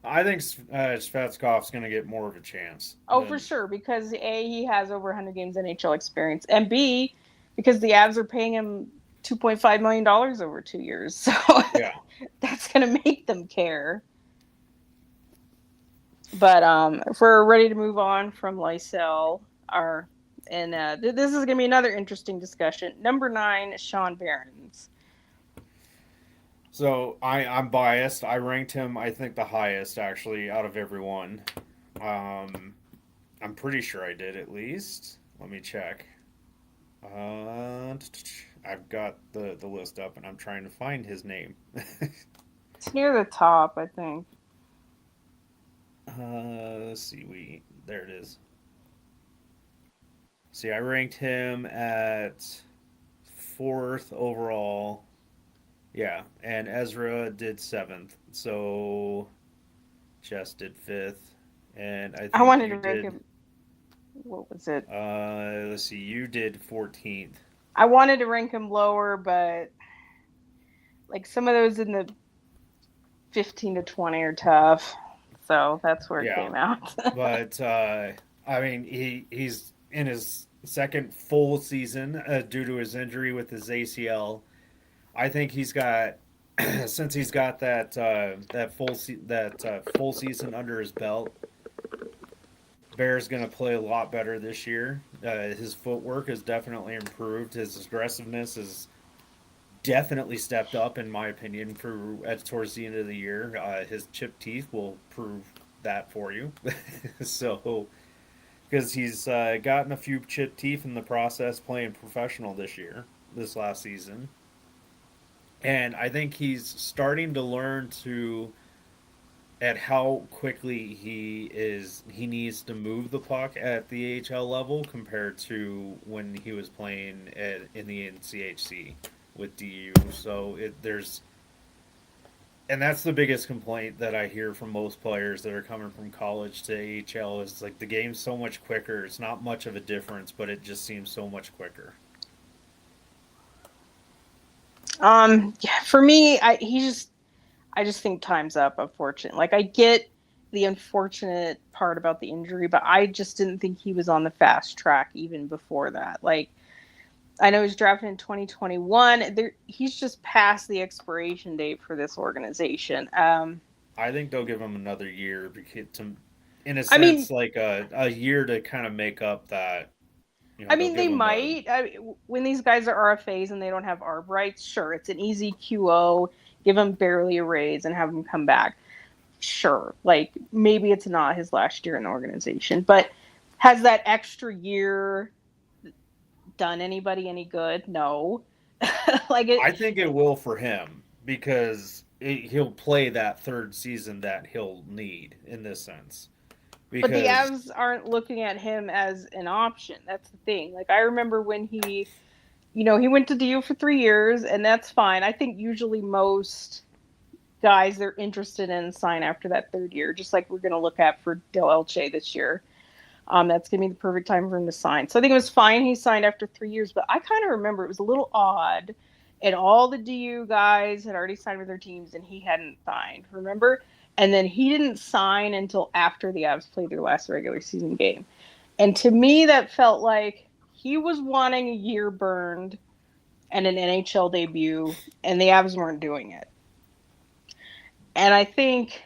S5: I think Svetskov's going to get more of a chance.
S4: For sure, because A, he has over 100 games NHL experience, and B, because the Avs are paying him $2.5 million over 2 years. So that's going to make them care. But if we're ready to move on from Lysell, this is going to be another interesting discussion. Number 9, Sean Behrens.
S5: So I'm biased. I ranked him, I think, the highest, actually, out of everyone. I'm pretty sure I did, at least. Let me check. I've got the list up, and I'm trying to find his name.
S4: It's near the top, I think.
S5: Let's see. There it is. See, I ranked him at 4th overall. Yeah, and Ezra did 7th. So Jess did 5th, and I think
S4: I wanted to rank him. What was it?
S5: Let's see. You did 14th.
S4: I wanted to rank him lower, but like some of those in the 15 to 20 are tough. So that's where it came out.
S5: But I mean, he's in his second full season due to his injury with his ACL. I think he's got since he's got that full season under his belt. Bear's going to play a lot better this year. His footwork has definitely improved. His aggressiveness has definitely stepped up, in my opinion, towards the end of the year. His chipped teeth will prove that for you. So, because he's gotten a few chipped teeth in the process playing professional this last season. And I think he's starting to learn at how quickly he needs to move the puck at the AHL level compared to when he was playing in the NCHC with DU. So and that's the biggest complaint that I hear from most players that are coming from college to AHL is like the game's so much quicker. It's not much of a difference, but it just seems so much quicker.
S4: For me, I just think time's up, unfortunately. Like, I get the unfortunate part about the injury, but I just didn't think he was on the fast track even before that. Like, I know he's drafted in 2021. He's just past the expiration date for this organization.
S5: I think they'll give him another year in a sense, like a year to kind of make up that.
S4: They might. When these guys are RFAs and they don't have ARB rights, sure, it's an easy QO. Give him barely a raise and have him come back. Sure, like maybe it's not his last year in the organization, but has that extra year done anybody any good? No.
S5: I think it will for him because he'll play that third season that he'll need in this sense.
S4: But the Avs aren't looking at him as an option. That's the thing. Like, I remember when he went to DU for 3 years, and that's fine. I think usually most guys they're interested in sign after that third year, just like we're going to look at for Del Elche this year. That's going to be the perfect time for him to sign. So I think it was fine he signed after 3 years, but I kind of remember it was a little odd, and all the DU guys had already signed with their teams, and he hadn't signed, remember? And then he didn't sign until after the Avs played their last regular season game. And to me, that felt like he was wanting a year burned and an NHL debut, and the Avs weren't doing it. And I think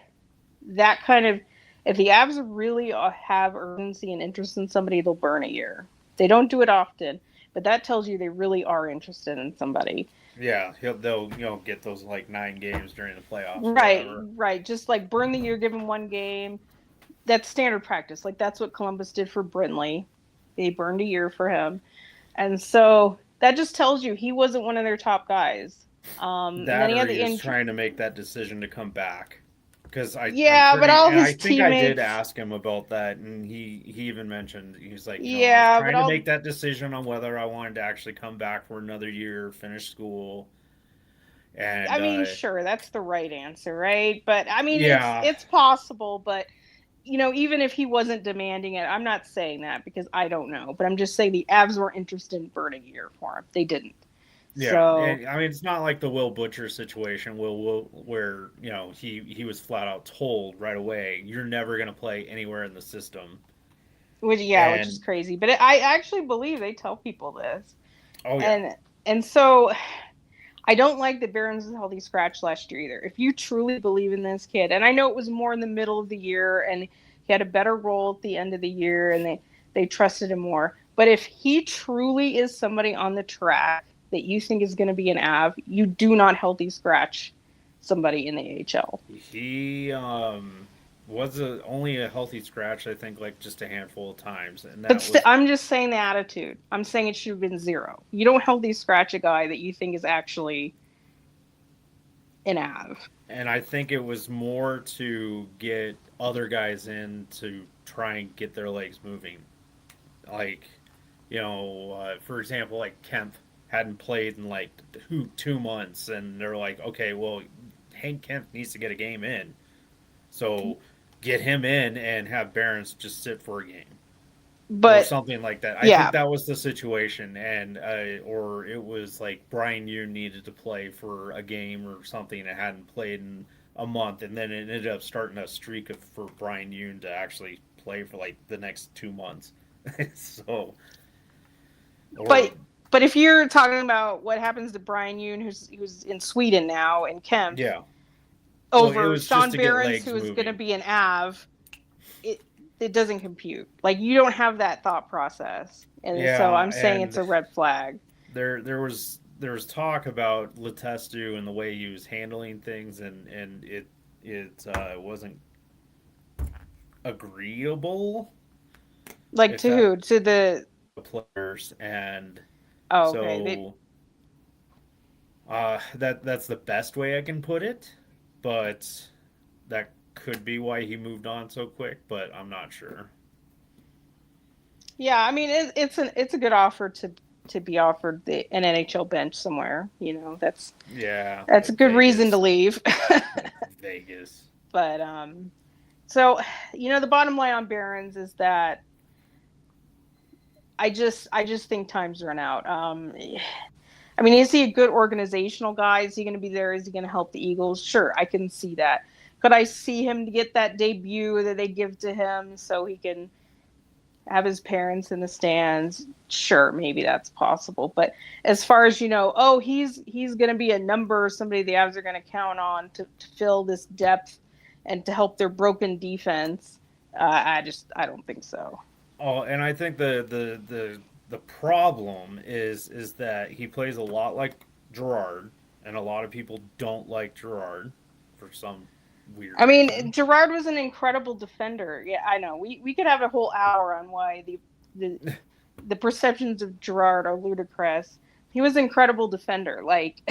S4: that kind of, if the Avs really have urgency and interest in somebody, they'll burn a year. They don't do it often, but that tells you they really are interested in somebody.
S5: Yeah, they'll get those like 9 games during the playoffs.
S4: Right. Just like burn the year, give him one game. That's standard practice. Like that's what Columbus did for Brindley. They burned a year for him, and so that just tells you he wasn't one of their top guys. And then he had the
S5: trying to make that decision to come back. Because
S4: but all his teammates.
S5: I did ask him about that, and he even mentioned he's like, I was trying to make that decision on whether I wanted to actually come back for another year, finish school. And
S4: I mean, sure, that's the right answer, right? But I mean, it's possible. But even if he wasn't demanding it, I'm not saying that because I don't know. But I'm just saying the Avs were interested in burning a year for him. They didn't.
S5: Yeah,
S4: so,
S5: and, I mean, it's not like the Will Butcher situation where he was flat out told right away, you're never going to play anywhere in the system.
S4: Which is crazy. But I actually believe they tell people this.
S5: Oh, yeah.
S4: And so I don't like that Barons was healthy scratch last year either. If you truly believe in this kid, and I know it was more in the middle of the year, and he had a better role at the end of the year, and they trusted him more. But if he truly is somebody on the track that you think is going to be an Av, you do not healthy scratch somebody in the AHL.
S5: He was only a healthy scratch, I think, like just a handful of times. And
S4: I'm just saying the attitude. I'm saying it should have been 0. You don't healthy scratch a guy that you think is actually an Av.
S5: And I think it was more to get other guys in to try and get their legs moving. Like, for example, like Kemp hadn't played in like 2 months, and they're like, okay, well, Hank Kemp needs to get a game in, so get him in and have Barons just sit for a game, or something like that. I think that was the situation, and or it was like Brian Yoon needed to play for a game or something and hadn't played in a month, and then it ended up starting a streak for Brian Yoon to actually play for like the next 2 months. So,
S4: But if you're talking about what happens to Brian Yoon, who's in Sweden now, and Kemp, over Sean Barons, who is going to be an Av, it doesn't compute. Like, you don't have that thought process, and so I'm saying it's a red flag.
S5: There was talk about Letestu and the way he was handling things, and it wasn't agreeable.
S4: Like to who? To the
S5: players and.
S4: Oh, okay.
S5: That's the best way I can put it, but that could be why he moved on so quick, but I'm not sure.
S4: Yeah, I mean it's a good offer to be offered an NHL bench somewhere. That's a good reason to leave.
S5: Vegas.
S4: But so the bottom line on Barons is that I just think time's run out. I mean, is he a good organizational guy? Is he going to be there? Is he going to help the Eagles? Sure, I can see that. Could I see him to get that debut that they give to him so he can have his parents in the stands? Sure, maybe that's possible. But as far as he's going to be a number, somebody the Avs are going to count on to fill this depth and to help their broken defense, I don't think so.
S5: Oh, and I think the problem is that he plays a lot like Gerard, and a lot of people don't like Gerard for some weird reason.
S4: Gerard was an incredible defender. Yeah, I know. We could have a whole hour on why the perceptions of Gerard are ludicrous. He was an incredible defender. Like,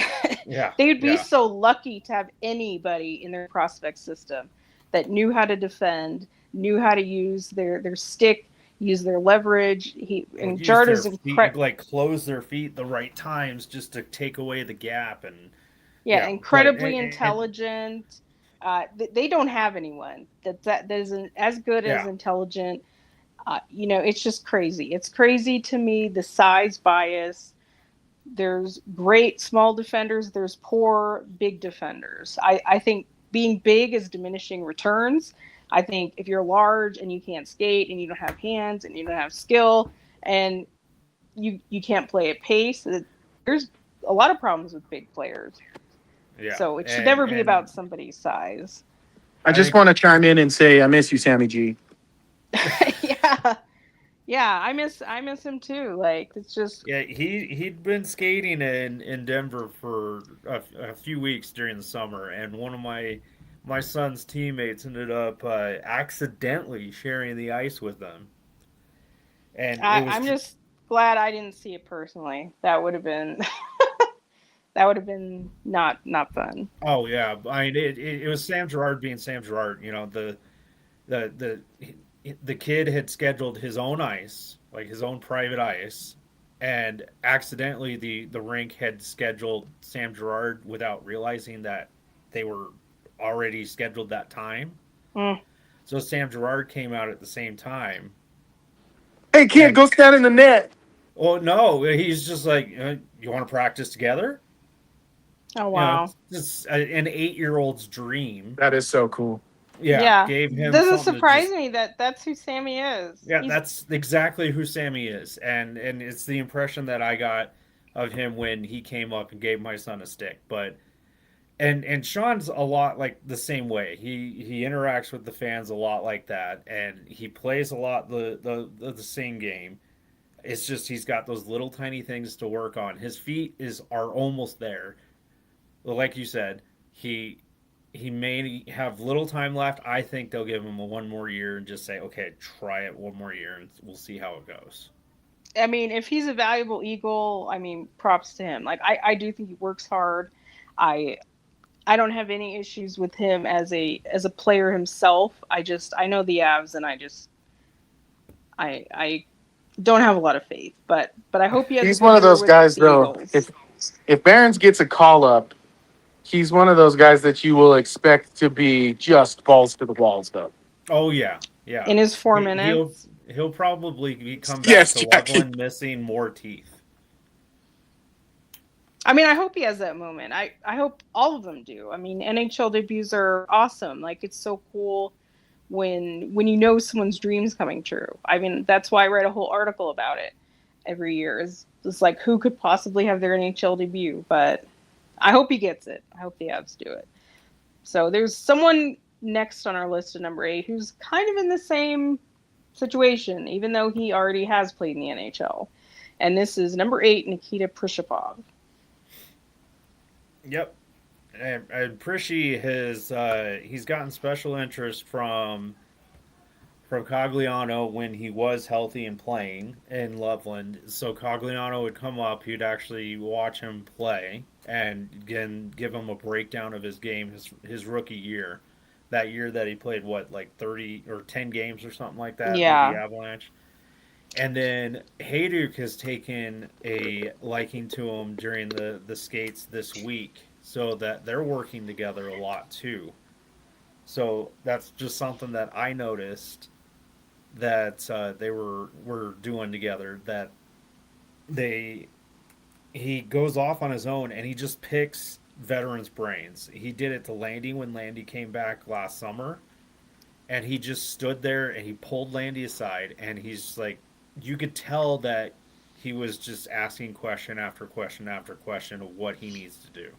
S4: they would be so lucky to have anybody in their prospect system that knew how to defend, knew how to use their stick, use their leverage. Gerard is incredible.
S5: Like close their feet the right times just to take away the gap, and
S4: Yeah,
S5: Yeah, but
S4: incredibly intelligent. They don't have anyone that isn't as good as
S5: yeah,
S4: intelligent. It's just crazy. It's crazy to me, the size bias. There's great small defenders. There's poor big defenders. I think being big is diminishing returns. I think if you're large and you can't skate and you don't have hands and you don't have skill and you can't play at pace, there's a lot of problems with big players.
S5: yeah,
S4: So it should never be
S5: and
S4: about somebody's size.
S9: I
S5: I
S9: just
S5: think
S9: want to chime in and say I miss you, Sammy G.
S4: Yeah. Yeah, I miss him too. Like it's just
S5: yeah, he'd been skating in Denver for a few weeks during the summer, and one of my son's teammates ended up accidentally sharing the ice with them, and it was
S4: I'm just glad I didn't see it personally. That would have been that would have been not fun.
S5: oh yeah, I mean it was Sam Gerard being Sam Gerard. You know the the kid had scheduled his own ice, like his own private ice, and accidentally the rink had scheduled Sam Gerard without realizing that they were already scheduled that time.
S4: Mm.
S5: So Sam Gerard came out at the same time,
S9: Hey, kid,
S5: and
S9: go stand in the net.
S5: oh no, he's just like, you want to practice together?
S4: Oh
S5: You know,
S4: wow.
S5: it's an 8-year-old's dream.
S9: That is so cool.
S5: Yeah,
S4: Yeah.
S5: gave him
S4: Doesn't
S5: something to
S4: surprise
S5: just
S4: me that that's who Sammy is.
S5: yeah,
S4: He's
S5: that's exactly who Sammy is, and it's the impression that I got of him when he came up and gave my son a stick. But and Sean's a lot like the same way. He interacts with the fans a lot like that, and he plays a lot the same game. It's just he's got those little tiny things to work on. His feet are almost there. Like you said, he may have little time left. I think they'll give him a one more year and just say, okay, try it one more year and we'll see how it goes.
S4: I mean, if he's a valuable Eagle, I mean, props to him. Like I do think he works hard. I I don't have any issues with him as a player himself. I know the Avs and I don't have a lot of faith, but I hope he has a
S9: He's
S4: good
S9: one of
S4: year
S9: those
S4: with
S9: guys,
S4: the
S9: though.
S4: Eagles.
S9: If Barons gets a call up, he's one of those guys that you will expect to be just balls to the walls, though.
S5: Oh yeah, yeah.
S4: In his four
S5: He, he'll
S4: minutes.
S5: he'll probably come back
S9: Yes,
S5: to
S9: Jackie.
S5: Loveland missing more teeth.
S4: I mean, I hope he has that moment. I hope all of them do. I mean, NHL debuts are awesome. Like it's so cool when you know someone's dreams coming true. I mean, that's why I write a whole article about it every year. Is just like who could possibly have their NHL debut, but I hope he gets it. I hope the Avs do it. So there's someone next on our list at number 8 who's kind of in the same situation, even though he already has played in the NHL. And this is number 8, Nikita Prishapov.
S5: Yep. And Prishy has he's gotten special interest from Cogliano when he was healthy and playing in Loveland. So Cogliano would come up, he'd actually watch him play and again give him a breakdown of his game his rookie year. That year that he played like 30 or 10 games or something like that with
S4: Yeah.
S5: the Avalanche. And then Hayduk has taken a liking to him during the skates this week, so that they're working together a lot too. So that's just something that I noticed that they were doing together. That they he goes off on his own and he just picks veterans' brains. He did it to Landy when Landy came back last summer, and he just stood there and he pulled Landy aside and he's like, you could tell that he was just asking question after question after question of what he needs to do.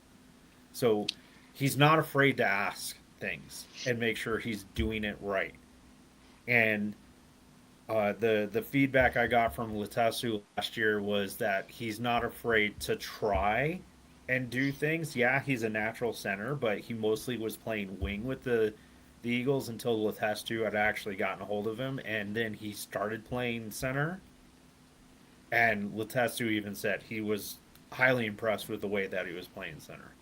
S5: So he's not afraid to ask things and make sure he's doing it right. And the feedback I got from Letesu last year was that he's not afraid to try and do things. Yeah, he's a natural center, but he mostly was playing wing with the Eagles until Letestu had actually gotten a hold of him, and then he started playing center. And Letestu even said he was highly impressed with the way that he was playing center.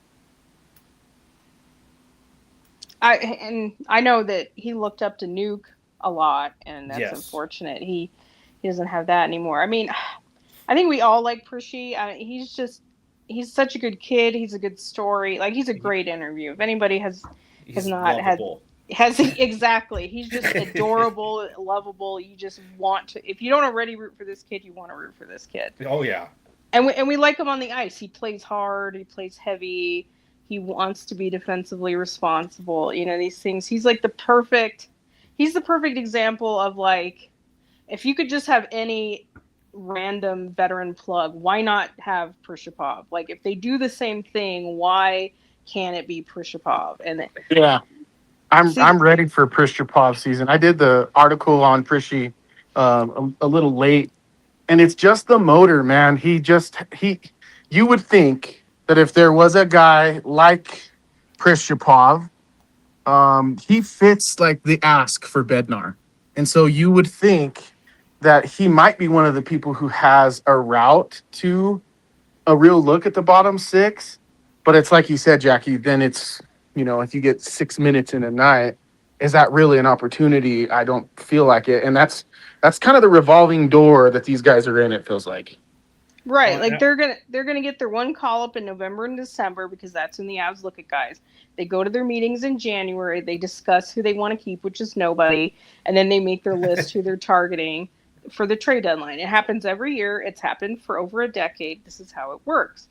S4: I know that he looked up to Nuke a lot, and that's
S5: Yes.
S4: unfortunate. He doesn't have that anymore. I mean, I think we all like Prishy. He's just he's such a good kid. He's a good story. Like, he's a great interview. If anybody has
S5: He's
S4: not
S5: lovable.
S4: exactly, he's just adorable, lovable. You just want to. If you don't already root for this kid, you want to root for this kid.
S5: Oh yeah.
S4: And we like him on the ice. He plays hard. He plays heavy. He wants to be defensively responsible. You know, these things. He's the perfect example of, like, if you could just have any random veteran plug, why not have Prishapov? Like, if they do the same thing, why can't it be Prishapov? And
S11: Yeah, I'm ready for Prishapov season. I did the article on Prishy a little late, and it's just the motor, man. You would think that if there was a guy like Prishapov, he fits like the ask for Bednar. And so you would think that he might be one of the people who has a route to a real look at the bottom six. But it's like you said, Jackie, then it's, if you get 6 minutes in a night, is that really an opportunity? I don't feel like it. And that's kind of the revolving door that these guys are in, it feels like.
S4: Right, like they're gonna get their one call up in November and December, because that's when the Avs look at guys. They go to their meetings in January. They discuss who they want to keep, which is nobody, and then they make their list who they're targeting for the trade deadline. It happens every year. It's happened for over a decade. This is how it works.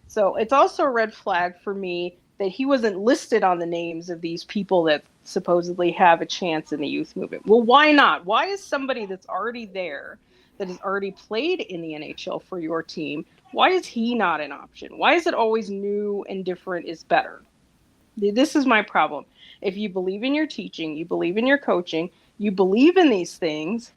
S4: So it's also a red flag for me that he wasn't listed on the names of these people that supposedly have a chance in the youth movement. Well, why not? Why is somebody that's already there, that has already played in the NHL for your team, why is he not an option? Why is it always new and different is better? This is my problem. If you believe in your teaching, you believe in your coaching, you believe in these things,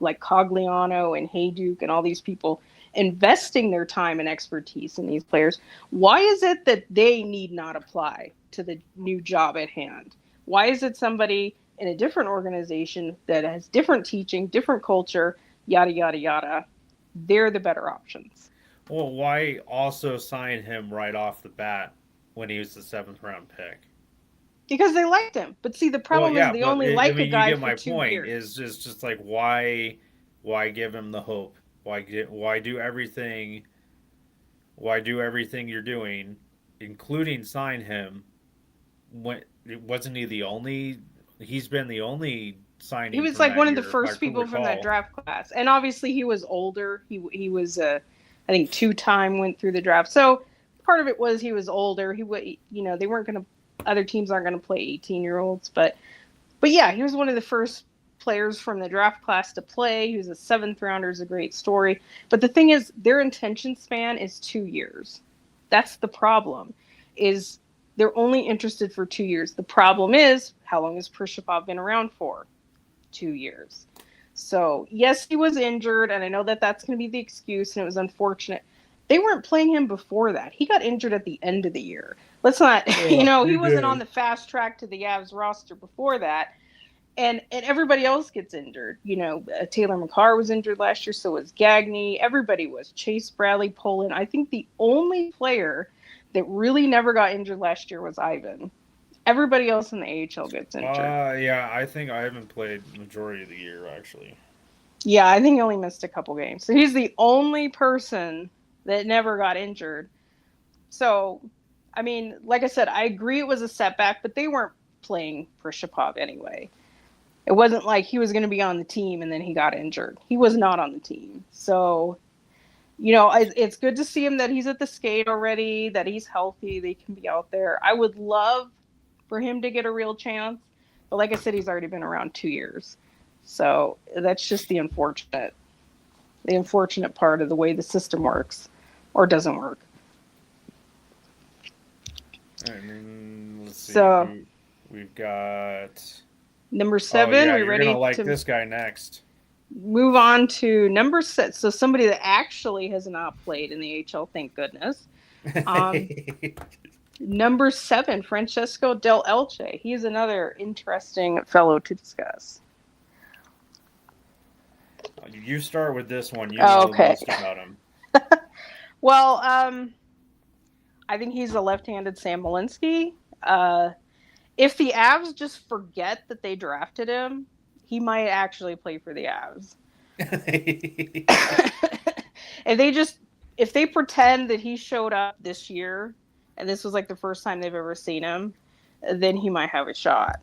S4: like Cogliano and Hayduke and all these people investing their time and expertise in these players, why is it that they need not apply to the new job at hand? Why is it somebody in a different organization that has different teaching, different culture, yada, yada, yada, they're the better options?
S5: Well, why also sign him right off the bat when he was the 7th-round pick?
S4: Because they liked him. But see, the problem is they only like a guy for 2 years.
S5: Is just like, why give him the hope? Why do everything? Why do everything you're doing, including sign him? Wasn't he the only? He's been the only signing.
S4: He was like one of the first people from that draft class, and obviously he was older. He was I think 2-time went through the draft. So part of it was he was older. They weren't going to. Other teams aren't going to play 18-year-olds, but yeah, he was one of the first players from the draft class to play. He was a 7th rounder. Is a great story. But the thing is, their intention span is 2 years. That's the problem. Is they're only interested for 2 years. The problem is, how long has Prishapov been around for? 2 years. So yes, he was injured, and I know that that's going to be the excuse, and it was unfortunate. They weren't playing him before that. He got injured at the end of the year. Let's not, he wasn't on the fast track to the Avs roster before that. And everybody else gets injured. Cale Makar was injured last year, so was Gagné. Everybody was. Chase Bradley, Poland. I think the only player that really never got injured last year was Ivan. Everybody else in the AHL gets injured.
S5: Yeah, I think Ivan played majority of the year, actually.
S4: Yeah, I think he only missed a couple games. So he's the only person that never got injured. So, I mean, like I said, I agree it was a setback, but they weren't playing Prishapov anyway. It wasn't like he was going to be on the team and then he got injured. He was not on the team. So, it's good to see him that he's at the skate already, that he's healthy, they can be out there. I would love for him to get a real chance. But like I said, he's already been around 2 years. So that's just the unfortunate part of the way the system works or doesn't work.
S5: Let's see.
S4: So
S5: we've got
S4: number 7. Are we ready
S5: to like this guy next?
S4: Move on to number 6. So somebody that actually has not played in the AHL, thank goodness. Number 7, Francesco Del Elche. He's another interesting fellow to discuss.
S5: You start with this one. You know most about him.
S4: Well, I think he's a left-handed Sam Malinsky. If the Avs just forget that they drafted him, he might actually play for the Avs. If they just if they pretend that he showed up this year and this was like the first time they've ever seen him, then he might have a shot.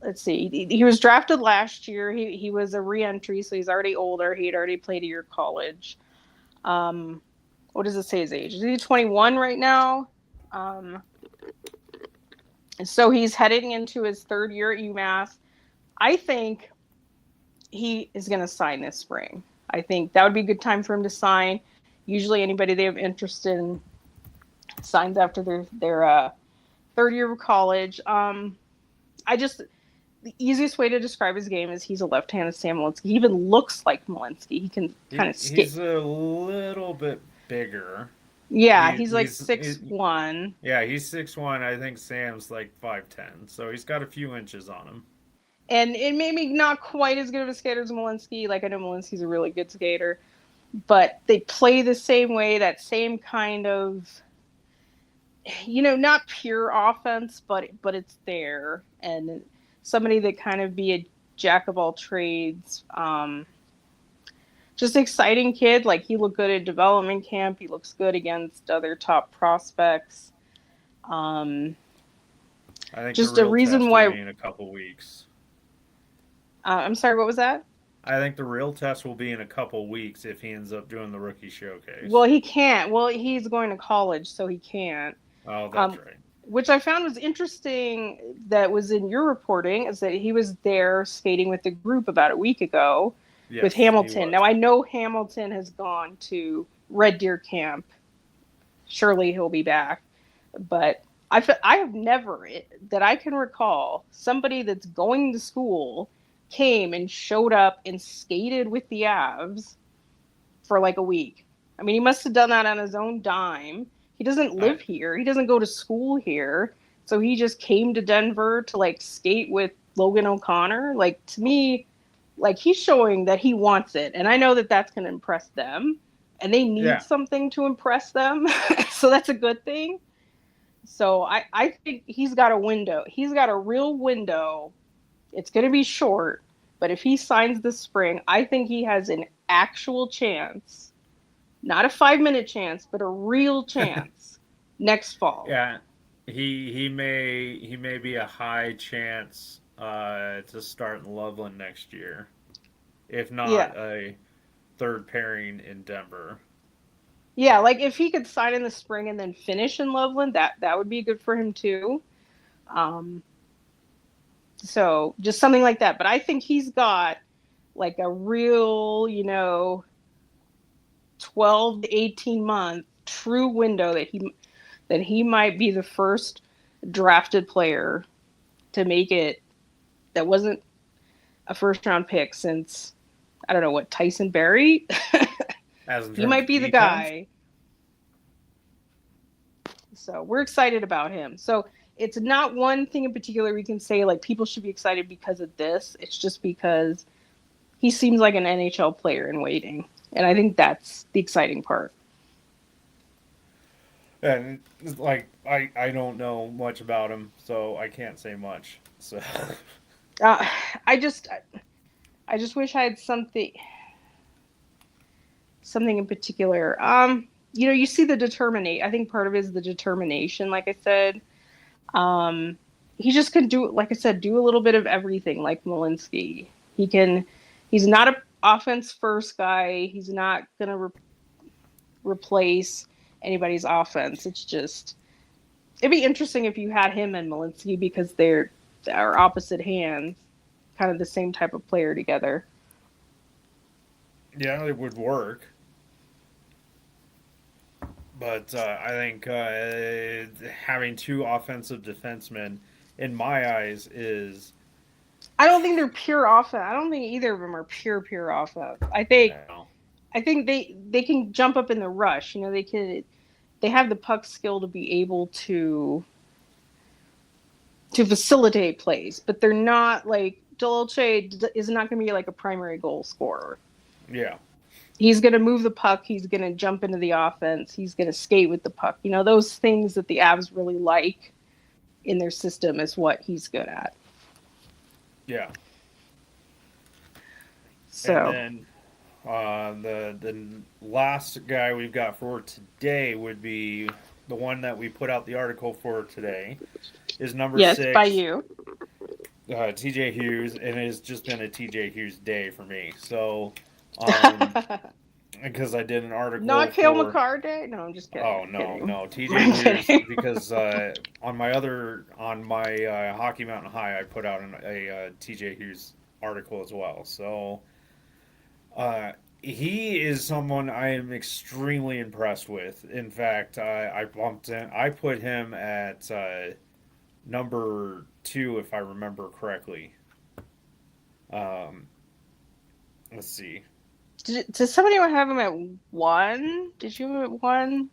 S4: Let's see. He was drafted last year. He was a re-entry, so he's already older. He had already played a year of college. What does it say his age? Is he 21 right now? So he's heading into his third year at UMass. I think he is going to sign this spring. I think that would be a good time for him to sign. Usually anybody they have interest in signs after their third year of college. The easiest way to describe his game is he's a left-handed Sam Malinsky. He even looks like Malinsky. He can kind of skate.
S5: He's a little bit bigger.
S4: Yeah, he's like 6'1".
S5: Yeah, he's 6'1". I think Sam's like 5'10". So he's got a few inches on him.
S4: And it may be not quite as good of a skater as Malinsky. Like, I know Malinsky's a really good skater. But they play the same way, that same kind of, not pure offense, but it's there. And somebody that kind of be a jack of all trades. Just exciting kid. Like, he looked good at development camp. He looks good against other top prospects.
S5: I think
S4: just
S5: the real
S4: a reason
S5: test
S4: why
S5: will be in a couple weeks.
S4: I'm sorry, what was that?
S5: I think the real test will be in a couple weeks if he ends up doing the rookie showcase.
S4: Well, he can't. Well, he's going to college, so he can't.
S5: Oh, that's right.
S4: Which I found was interesting that was in your reporting, is that he was there skating with the group about a week ago with Hamilton. Now, I know Hamilton has gone to Red Deer Camp. Surely he'll be back. But I have never, that I can recall, somebody that's going to school came and showed up and skated with the Avs for like a week. I mean, he must have done that on his own dime. He doesn't live here. He doesn't go to school here. So he just came to Denver to like skate with Logan O'Connor. Like, to me, like, he's showing that he wants it. And I know that that's going to impress them. And they need something to impress them. So that's a good thing. So I think he's got a window. He's got a real window. It's going to be short. But if he signs this spring, I think he has an actual chance. Not a 5-minute chance, but a real chance next fall.
S5: Yeah, he may be a high chance to start in Loveland next year, if not a third pairing in Denver.
S4: Yeah, like if he could sign in the spring and then finish in Loveland, that would be good for him too. So just something like that. But I think he's got like a real, 12 to 18 month true window that he might be the first drafted player to make it that wasn't a first round pick since, I don't know what, Tyson Berry. He might be the guy. So we're excited about him. So it's not one thing in particular we can say like people should be excited because of this. It's just because he seems like an NHL player in waiting. And I think that's the exciting part.
S5: And like I don't know much about him, so I can't say much. So
S4: I just wish I had something in particular. You see the determination. I think part of it is the determination, like I said. He just can do, like I said, do a little bit of everything like Malinsky. He's not an offense first guy. He's not going to replace anybody's offense. It's just, it'd be interesting if you had him and Malinsky because they're opposite hands, kind of the same type of player together.
S5: Yeah, it would work. But I think having two offensive defensemen, in my eyes, is...
S4: I don't think they're pure offense. I don't think either of them are pure offense. I think they can jump up in the rush. They have the puck skill to be able to facilitate plays, but they're not like Dolce is not going to be like a primary goal scorer.
S5: Yeah.
S4: He's going to move the puck. He's going to jump into the offense. He's going to skate with the puck. Those things that the Avs really like in their system is what he's good at.
S5: Yeah.
S4: So.
S5: And then The last guy we've got for today would be the one that we put out the article for today. Is number
S4: Yes,
S5: 6.
S4: by you.
S5: TJ Hughes, and it has just been a TJ Hughes day for me. So, because I did an article
S4: Not Cale
S5: for.
S4: Makar Day? No, I'm just kidding.
S5: Oh
S4: I'm
S5: no,
S4: kidding.
S5: no, TJ
S4: I'm
S5: Hughes
S4: kidding.
S5: because on my Hockey Mountain High I put out a TJ Hughes article as well. So he is someone I am extremely impressed with. In fact, I put him at number 2 if I remember correctly. Let's see.
S4: Does somebody have him at 1? Did you have him at 1?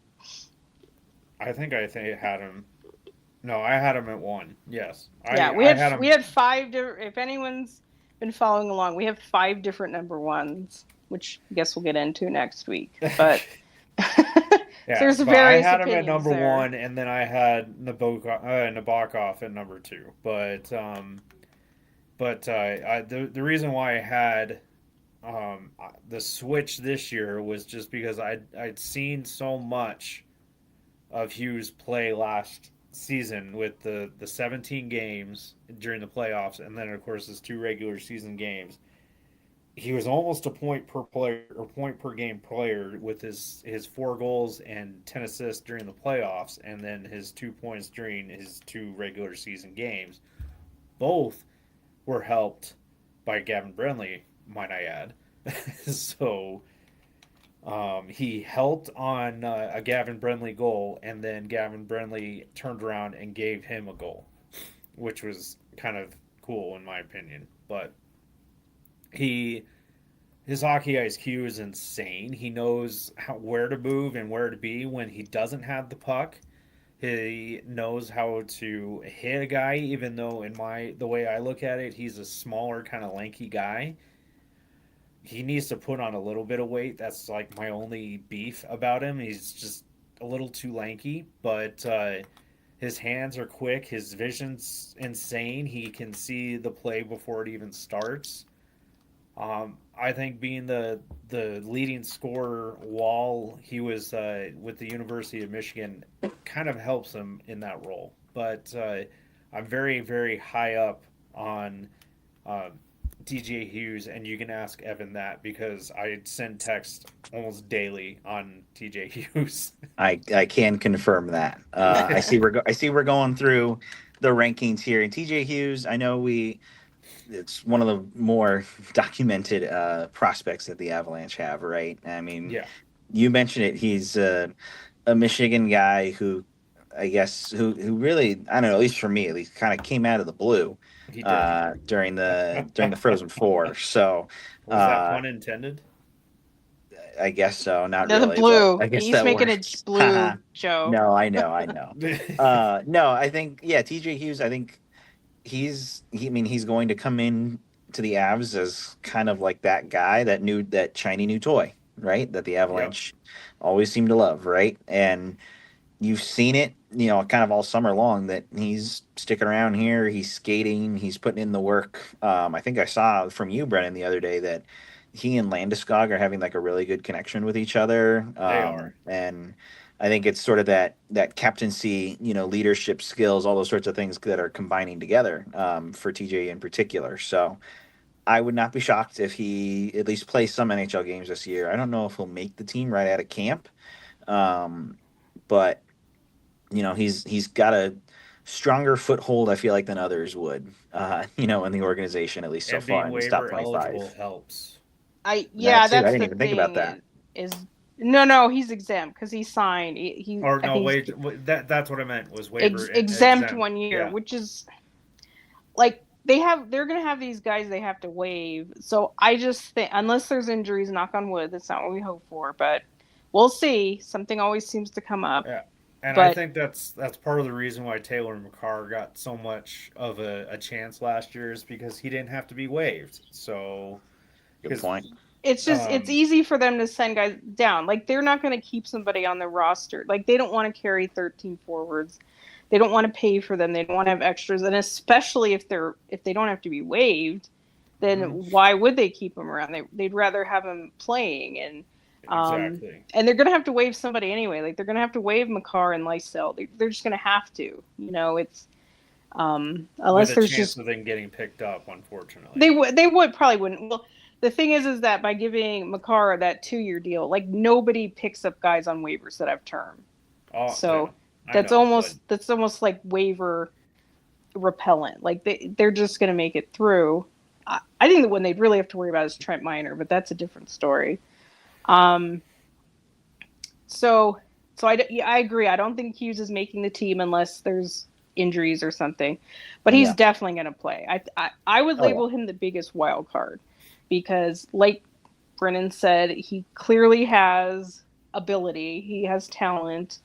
S5: I think I had him. No, I had him at 1. Yes,
S4: Yeah,
S5: I had him.
S4: we had 5 different. If anyone's been following along, we have 5 different number 1s, which I guess we'll get into next week. But
S5: Yeah,
S4: there's
S5: but
S4: various
S5: I had him
S4: opinions
S5: at number
S4: there.
S5: 1, and then I had Nabokov at number 2. But the reason why I had the switch this year was just because I'd seen so much of Hughes play last season with the 17 games during the playoffs, and then of course his 2 regular season games. He was almost a point per player or point per game player with his 4 goals and 10 assists during the playoffs, and then his 2 points during his 2 regular season games. Both were helped by Gavin Brindley, might I add. So he helped on a Gavin Brindley goal, and then Gavin Brindley turned around and gave him a goal, which was kind of cool in my opinion. But his hockey IQ is insane. He knows where to move and where to be when he doesn't have the puck. He knows how to hit a guy, even though the way I look at it, he's a smaller, kind of lanky guy. He needs to put on a little bit of weight. That's like my only beef about him. He's just a little too lanky, but his hands are quick. His vision's insane. He can see the play before it even starts. I think being the leading scorer while he was with the University of Michigan kind of helps him in that role. But I'm very, very high up on TJ Hughes, and you can ask Evan that because I send text almost daily on TJ Hughes.
S10: I can confirm that. I see we're going through the rankings here, and TJ Hughes. I know it's one of the more documented prospects that the Avalanche have, right? I mean,
S5: Yeah.
S10: You mentioned it. He's a Michigan guy who, I guess, who really, I don't know, at least for me, at least, kind of came out of the blue during the Frozen Four. So
S5: was that pun intended?
S10: I guess so. Not
S4: No, the
S10: really.
S4: blue.
S10: But I guess
S4: He's
S10: that
S4: making
S10: works.
S4: a blue joke.
S10: No, I know. No, I think TJ Hughes. I think he's going to come in to the Avs as kind of like that guy, that shiny new toy, right? That the Avalanche always seem to love, right? And you've seen it, kind of all summer long that he's sticking around here. He's skating. He's putting in the work. I think I saw from you, Brennan, the other day that he and Landeskog are having like a really good connection with each other.
S5: They are.
S10: And I think it's sort of that captaincy, leadership skills, all those sorts of things that are combining together for TJ in particular. So I would not be shocked if he at least plays some NHL games this year. I don't know if he'll make the team right out of camp, but he's got a stronger foothold, I feel like, than others would, in the organization, at least so
S5: and
S10: far in
S5: being
S10: the top
S5: waiver
S10: 25.
S5: eligible helps.
S10: That's
S4: that's
S10: I didn't
S4: the
S10: even think about that.
S4: Is no, he's exempt because he signed.
S5: That's what I meant was waiver
S4: exempt 1 year,
S5: yeah.
S4: which is like they're gonna have these guys they have to waive. So I just think unless there's injuries, knock on wood, that's not what we hope for, but we'll see. Something always seems to come up.
S5: Yeah. And I think that's part of the reason why Cale Makar got so much of a chance last year is because he didn't have to be waived. So
S10: good point.
S4: It's just it's easy for them to send guys down. Like they're not going to keep somebody on the roster. Like they don't want to carry 13 forwards. They don't want to pay for them. They don't want to have extras, and especially if they don't have to be waived, then why would they keep him around? They'd rather have him playing, and
S5: Exactly.
S4: and they're gonna have to waive somebody anyway. Like they're gonna have to waive Makar and Lysell. They're just gonna have to. It's
S5: With
S4: unless
S5: a
S4: there's
S5: chance
S4: just
S5: of them getting picked up, unfortunately.
S4: they would probably wouldn't. Well, the thing is that by giving Makar that 2-year deal, like nobody picks up guys on waivers that have term.
S5: Oh,
S4: So
S5: yeah,
S4: that's
S5: know,
S4: almost like waiver repellent. Like they're just going to make it through. I think the one they'd really have to worry about is Trent Miner, but that's a different story. So I agree. I don't think Hughes is making the team unless there's injuries or something, but he's definitely going to play. I would label him the biggest wild card because, like Brennan said, he clearly has ability. He has talent.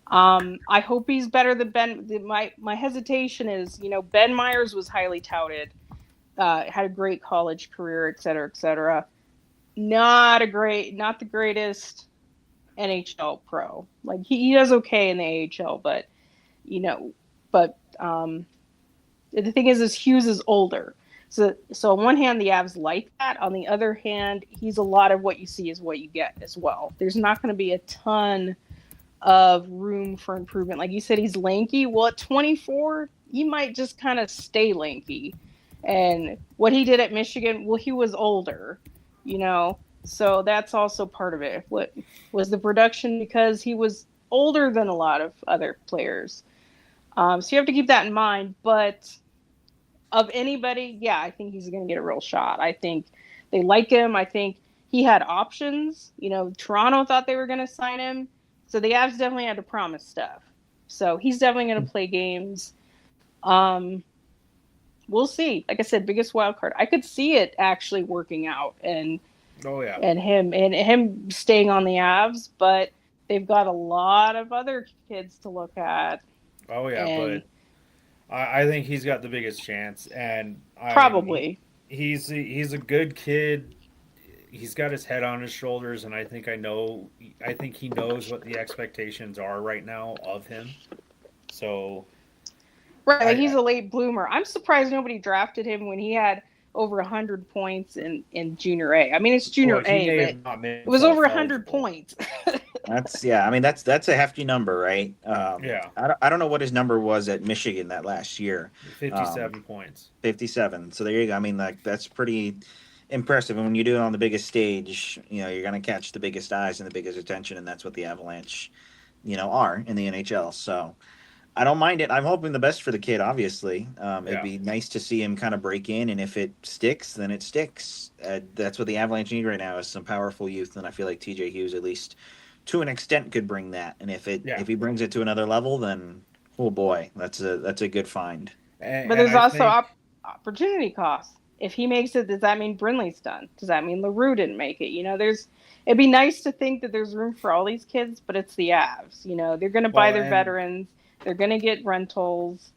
S4: I hope he's better than Ben. My hesitation is, Ben Myers was highly touted, had a great college career, et cetera, et cetera. Not the greatest NHL pro. Like he does okay in the AHL, but the thing is Hughes is older. So on one hand, the Avs like that. On the other hand, he's a lot of what you see is what you get as well. There's not going to be a ton of room for improvement. Like you said, he's lanky. Well, at 24, he might just kind of stay lanky. And what he did at Michigan, well, he was older, so that's also part of it. What was the production because he was older than a lot of other players. So you have to keep that in mind. But of anybody, yeah, I think he's going to get a real shot. I think they like him. I think he had options. Toronto thought they were going to sign him. So the Avs definitely had to promise stuff. So he's definitely going to play games. We'll see. Like I said, biggest wild card. I could see it actually working out and him staying on the Avs, but they've got a lot of other kids to look at.
S5: Oh yeah, but I think he's got the biggest chance, and
S4: probably
S5: he's a good kid. He's got his head on his shoulders, and I think he knows what the expectations are right now of him. So,
S4: right, he's a late bloomer. I'm surprised nobody drafted him when he had over 100 points in Junior A. I mean, it's Junior A, but it was over 100 points.
S10: That's that's a hefty number, right?
S5: Yeah.
S10: I don't know what his number was at Michigan that last year.
S5: 57 points.
S10: 57. So there you go. I mean, that's pretty impressive. And when you do it on the biggest stage, you're going to catch the biggest eyes and the biggest attention, and that's what the Avalanche, are in the NHL. So I don't mind it. I'm hoping the best for the kid, obviously. It'd be nice to see him kind of break in, and if it sticks, then it sticks. That's what the Avalanche need right now is some powerful youth, and I feel like TJ Hughes, at least to an extent, could bring that. And if he brings it to another level, then oh boy, that's a good find.
S4: But there's also opportunity costs. If he makes it, does that mean Brinley's done? Does that mean LaRue didn't make it? It'd be nice to think that there's room for all these kids, but it's the Avs. They're going to buy their veterans. They're going to get rentals.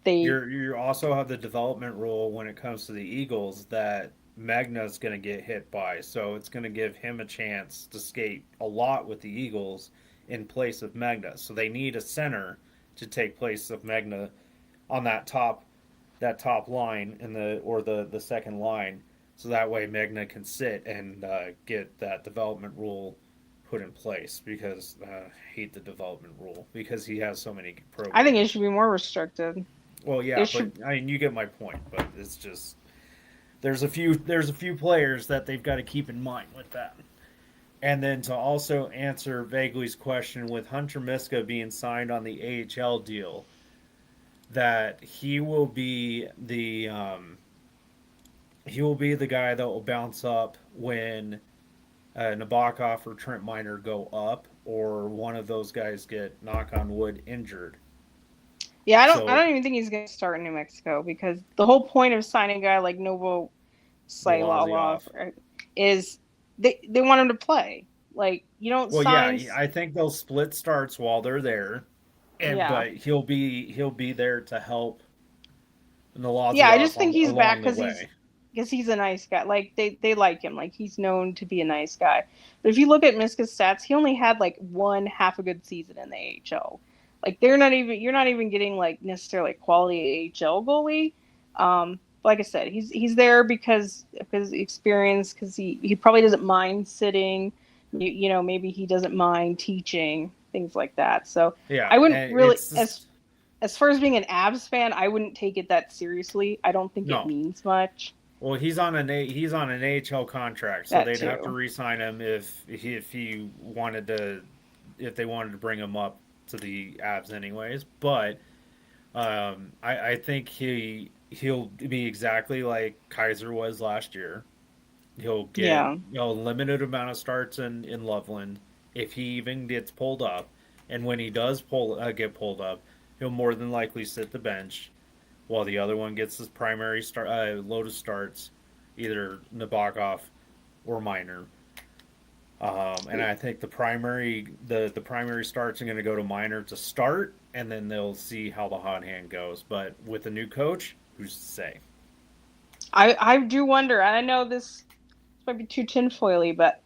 S5: You also have the development rule when it comes to the Eagles that Magna's going to get hit by. So it's going to give him a chance to skate a lot with the Eagles in place of Magna. So they need a center to take place of Magna on that top line the second line. So that way Magna can sit and get that development rule put in place, because I hate the development rule because he has so many programs.
S4: I think it should be more restricted.
S5: Well, yeah, you get my point, but it's just there's a few players that they've got to keep in mind with that. And then to also answer Vaguely's question, with Hunter Miska being signed on the AHL deal, that he will be the guy that will bounce up when Nabokov or Trent Miner go up, or one of those guys get, knock on wood, injured.
S4: Yeah, I don't even think he's going to start in New Mexico, because the whole point of signing a guy like Novo Silalov is they want him to play. Like, you don't sign.
S5: Yeah, I think they'll split starts while they're there, but he'll be there to help Nalazov.
S4: Yeah, I just think he's back because he's a nice guy. Like they like him. Like, he's known to be a nice guy. But if you look at Miska's stats, he only had like one half a good season in the AHL. Like, you're not even getting like necessarily a quality AHL goalie. like I said, he's there because of his experience, because he probably doesn't mind sitting, you know, maybe he doesn't mind teaching, things like that. So
S5: Yeah,
S4: I wouldn't
S5: and
S4: really,
S5: it's just,
S4: as far as being an Avs fan, I wouldn't take it that seriously. I don't think it
S5: no.
S4: means much.
S5: Well, he's on an AHL contract, so
S4: That
S5: they'd have to
S4: too.
S5: re-sign him if he wanted to, if they wanted to bring him up to the Avs anyways. But I think he'll be exactly like Kaiser was last year. He'll get,
S4: Yeah.
S5: a limited amount of starts in Loveland if he even gets pulled up, and when he does get pulled up, he'll more than likely sit the bench while the other one gets his primary load of starts, either Nabokov or Minor. And I think the primary starts are going to go to Minor to start, and then they'll see how the hot hand goes. But with a new coach, who's to say?
S4: I do wonder, and I know this might be too tinfoily, but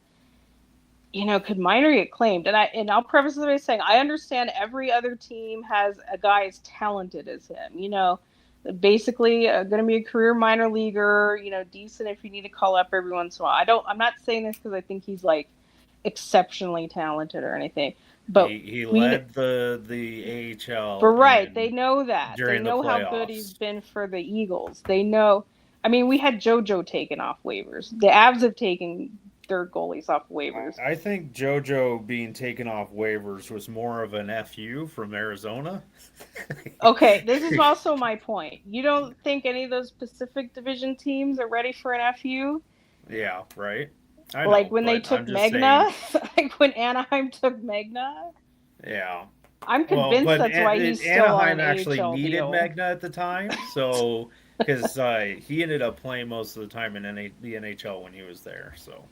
S4: you know, could Minor get claimed? And I'll preface this by saying I understand every other team has a guy as talented as him. You know, basically going to be a career minor leaguer. You know, decent if you need to call up every once in a while. I'm not saying this because I think he's like exceptionally talented or anything, but
S5: He
S4: we.
S5: led the
S4: But
S5: AHL
S4: right, they
S5: in
S4: know that. They
S5: during the
S4: know how good he's
S5: playoffs.
S4: been for the Eagles. They know. I mean, we had JoJo taken off waivers. The Avs have taken their goalies off waivers.
S5: I think JoJo being taken off waivers was more of an FU from Arizona.
S4: Okay, this is also my point. You don't think any of those Pacific Division teams are ready for an FU?
S5: Yeah, right. I
S4: Like
S5: know,
S4: when they
S5: but
S4: took
S5: I'm just saying.
S4: Magna? Like when Anaheim took Magna?
S5: Yeah.
S4: I'm
S5: Well,
S4: convinced
S5: but
S4: that's why he's still on
S5: Anaheim
S4: an
S5: actually
S4: AHL
S5: needed
S4: deal.
S5: Magna at the time, so because he ended up playing most of the time in the NHL when he was there. So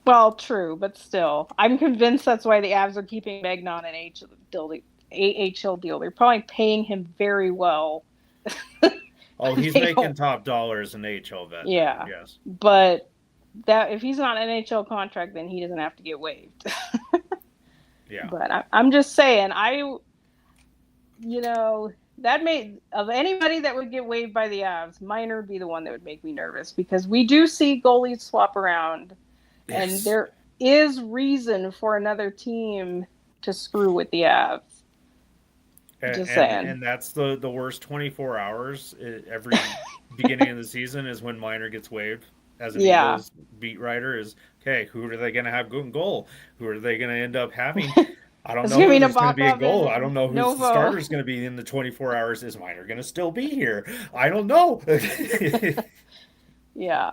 S4: Well, true, but still. I'm convinced that's why the Avs are keeping Magna on an AHL deal. They're probably paying him very well.
S5: oh, he's
S4: They
S5: making
S4: don't.
S5: top dollars in AHL vet there.
S4: Yeah.
S5: Yes.
S4: But that if he's on an NHL contract, then he doesn't have to get waived.
S5: Yeah.
S4: But I'm just saying, you know, that made of anybody that would get waived by the Avs, Minor would be the one that would make me nervous because we do see goalies swap around, and
S5: Yes.
S4: there is reason for another team to screw with the Avs. Just saying.
S5: And that's the worst 24 hours every beginning of the season is when Minor gets waived as an
S4: Yeah.
S5: Eagles beat writer is okay, who are they going to have good goal? Who are they going to end up having? I don't
S4: It's
S5: know
S4: gonna be
S5: who's going to be a
S4: Nabokov
S5: goal. I
S4: and
S5: don't know who's the
S4: Novo.
S5: starter is going to be in the 24 hours. Is Minor going to still be here? I don't know.
S4: Yeah.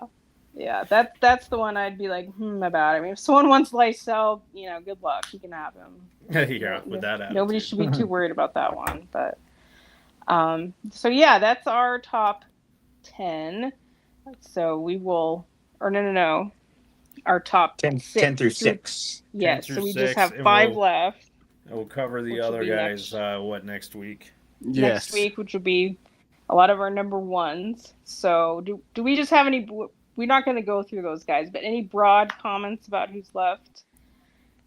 S4: Yeah, that's the one I'd be like, about. I mean, if someone wants Lysell, you know, good luck. You can have him.
S5: Yeah, with that
S4: Nobody
S5: attitude.
S4: should be too worried about that one. But so yeah, that's our top 10. So we will, or no, our top
S10: 10 through 6.
S5: 10
S4: Yes,
S5: through
S4: so we just
S5: 6,
S4: have
S5: and
S4: 5 left,
S5: we'll cover the
S4: which will
S5: other
S4: be
S5: guys. What next week?
S4: next
S9: Yes.
S4: week, which will be a lot of our number ones. So do we just have any? We're not going to go through those guys, but any broad comments about who's left?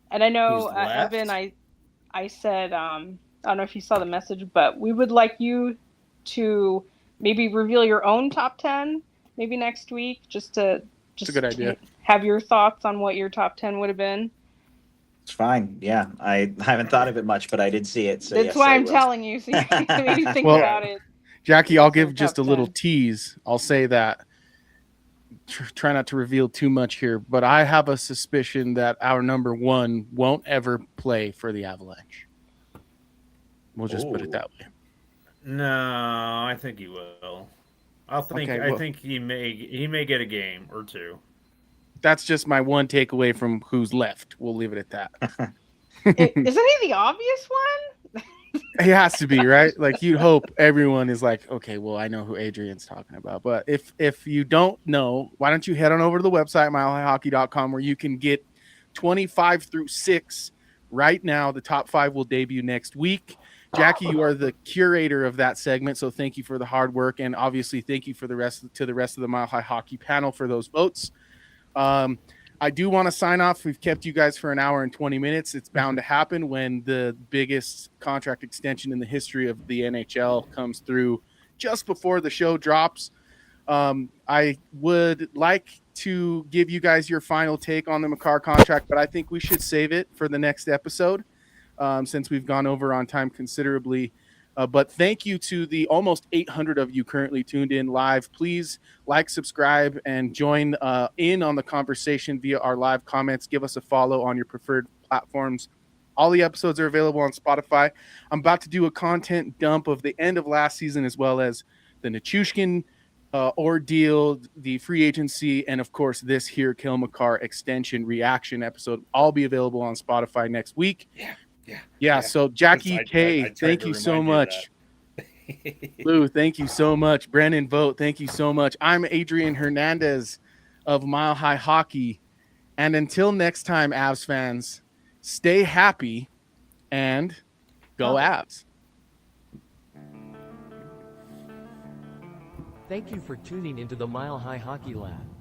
S4: And I know
S5: Who's
S4: Evan,
S5: left?
S4: I said I don't know if you saw the message, but we would like you to maybe reveal your own top 10 maybe next week, just
S9: It's a good idea.
S4: have your thoughts on what your top 10 would have been.
S10: It's fine. Yeah, I haven't thought of it much, but I did see it. So
S4: That's
S10: yes,
S4: why
S10: I
S4: I'm
S10: will.
S4: telling you, so you can maybe think
S9: Well,
S4: about it.
S9: Jackie, I'll
S4: So
S9: give just a
S4: top
S9: little
S4: 10.
S9: tease. I'll say that. Try not to reveal too much here, but I have a suspicion that our number one won't ever play for the Avalanche. We'll just put it
S10: Ooh.
S9: that way.
S5: No, I think he will.
S9: Okay,
S5: I
S9: well,
S5: think he may get a game or two.
S9: that's just my one takeaway from who's left. We'll leave it at that.
S4: Isn't he the obvious one?
S9: He has to be, right? Like you'd hope everyone is like, okay, well, I know who Adrian's talking about. But if you don't know, why don't you head on over to the website, milehighhockey.com, where you can get 25 through 6 right now. The top 5 will debut next week. Jackie, you are the curator of that segment, so thank you for the hard work, and obviously thank you for the rest of the Mile High Hockey panel for those votes. I do want to sign off. We've kept you guys for an hour and 20 minutes. It's bound to happen when the biggest contract extension in the history of the NHL comes through just before the show drops. I would like to give you guys your final take on the Makar contract, but I think we should save it for the next episode since we've gone over on time considerably. But thank you to the almost 800 of you currently tuned in live. Please like, subscribe, and join in on the conversation via our live comments. Give us a follow on your preferred platforms. All the episodes are available on Spotify. I'm about to do a content dump of the end of last season, as well as the Nichushkin ordeal, the free agency, and of course this here Cale Makar extension reaction episode. All be available on Spotify next week. Yeah. So Jackie K, thank you so much. Lou, thank you so much. Brandon Vogt, thank you so much. I'm Adrian Hernandez of Mile High Hockey. And until next time, Avs fans, stay happy and go Avs.
S12: Thank you for tuning into the Mile High Hockey Lab.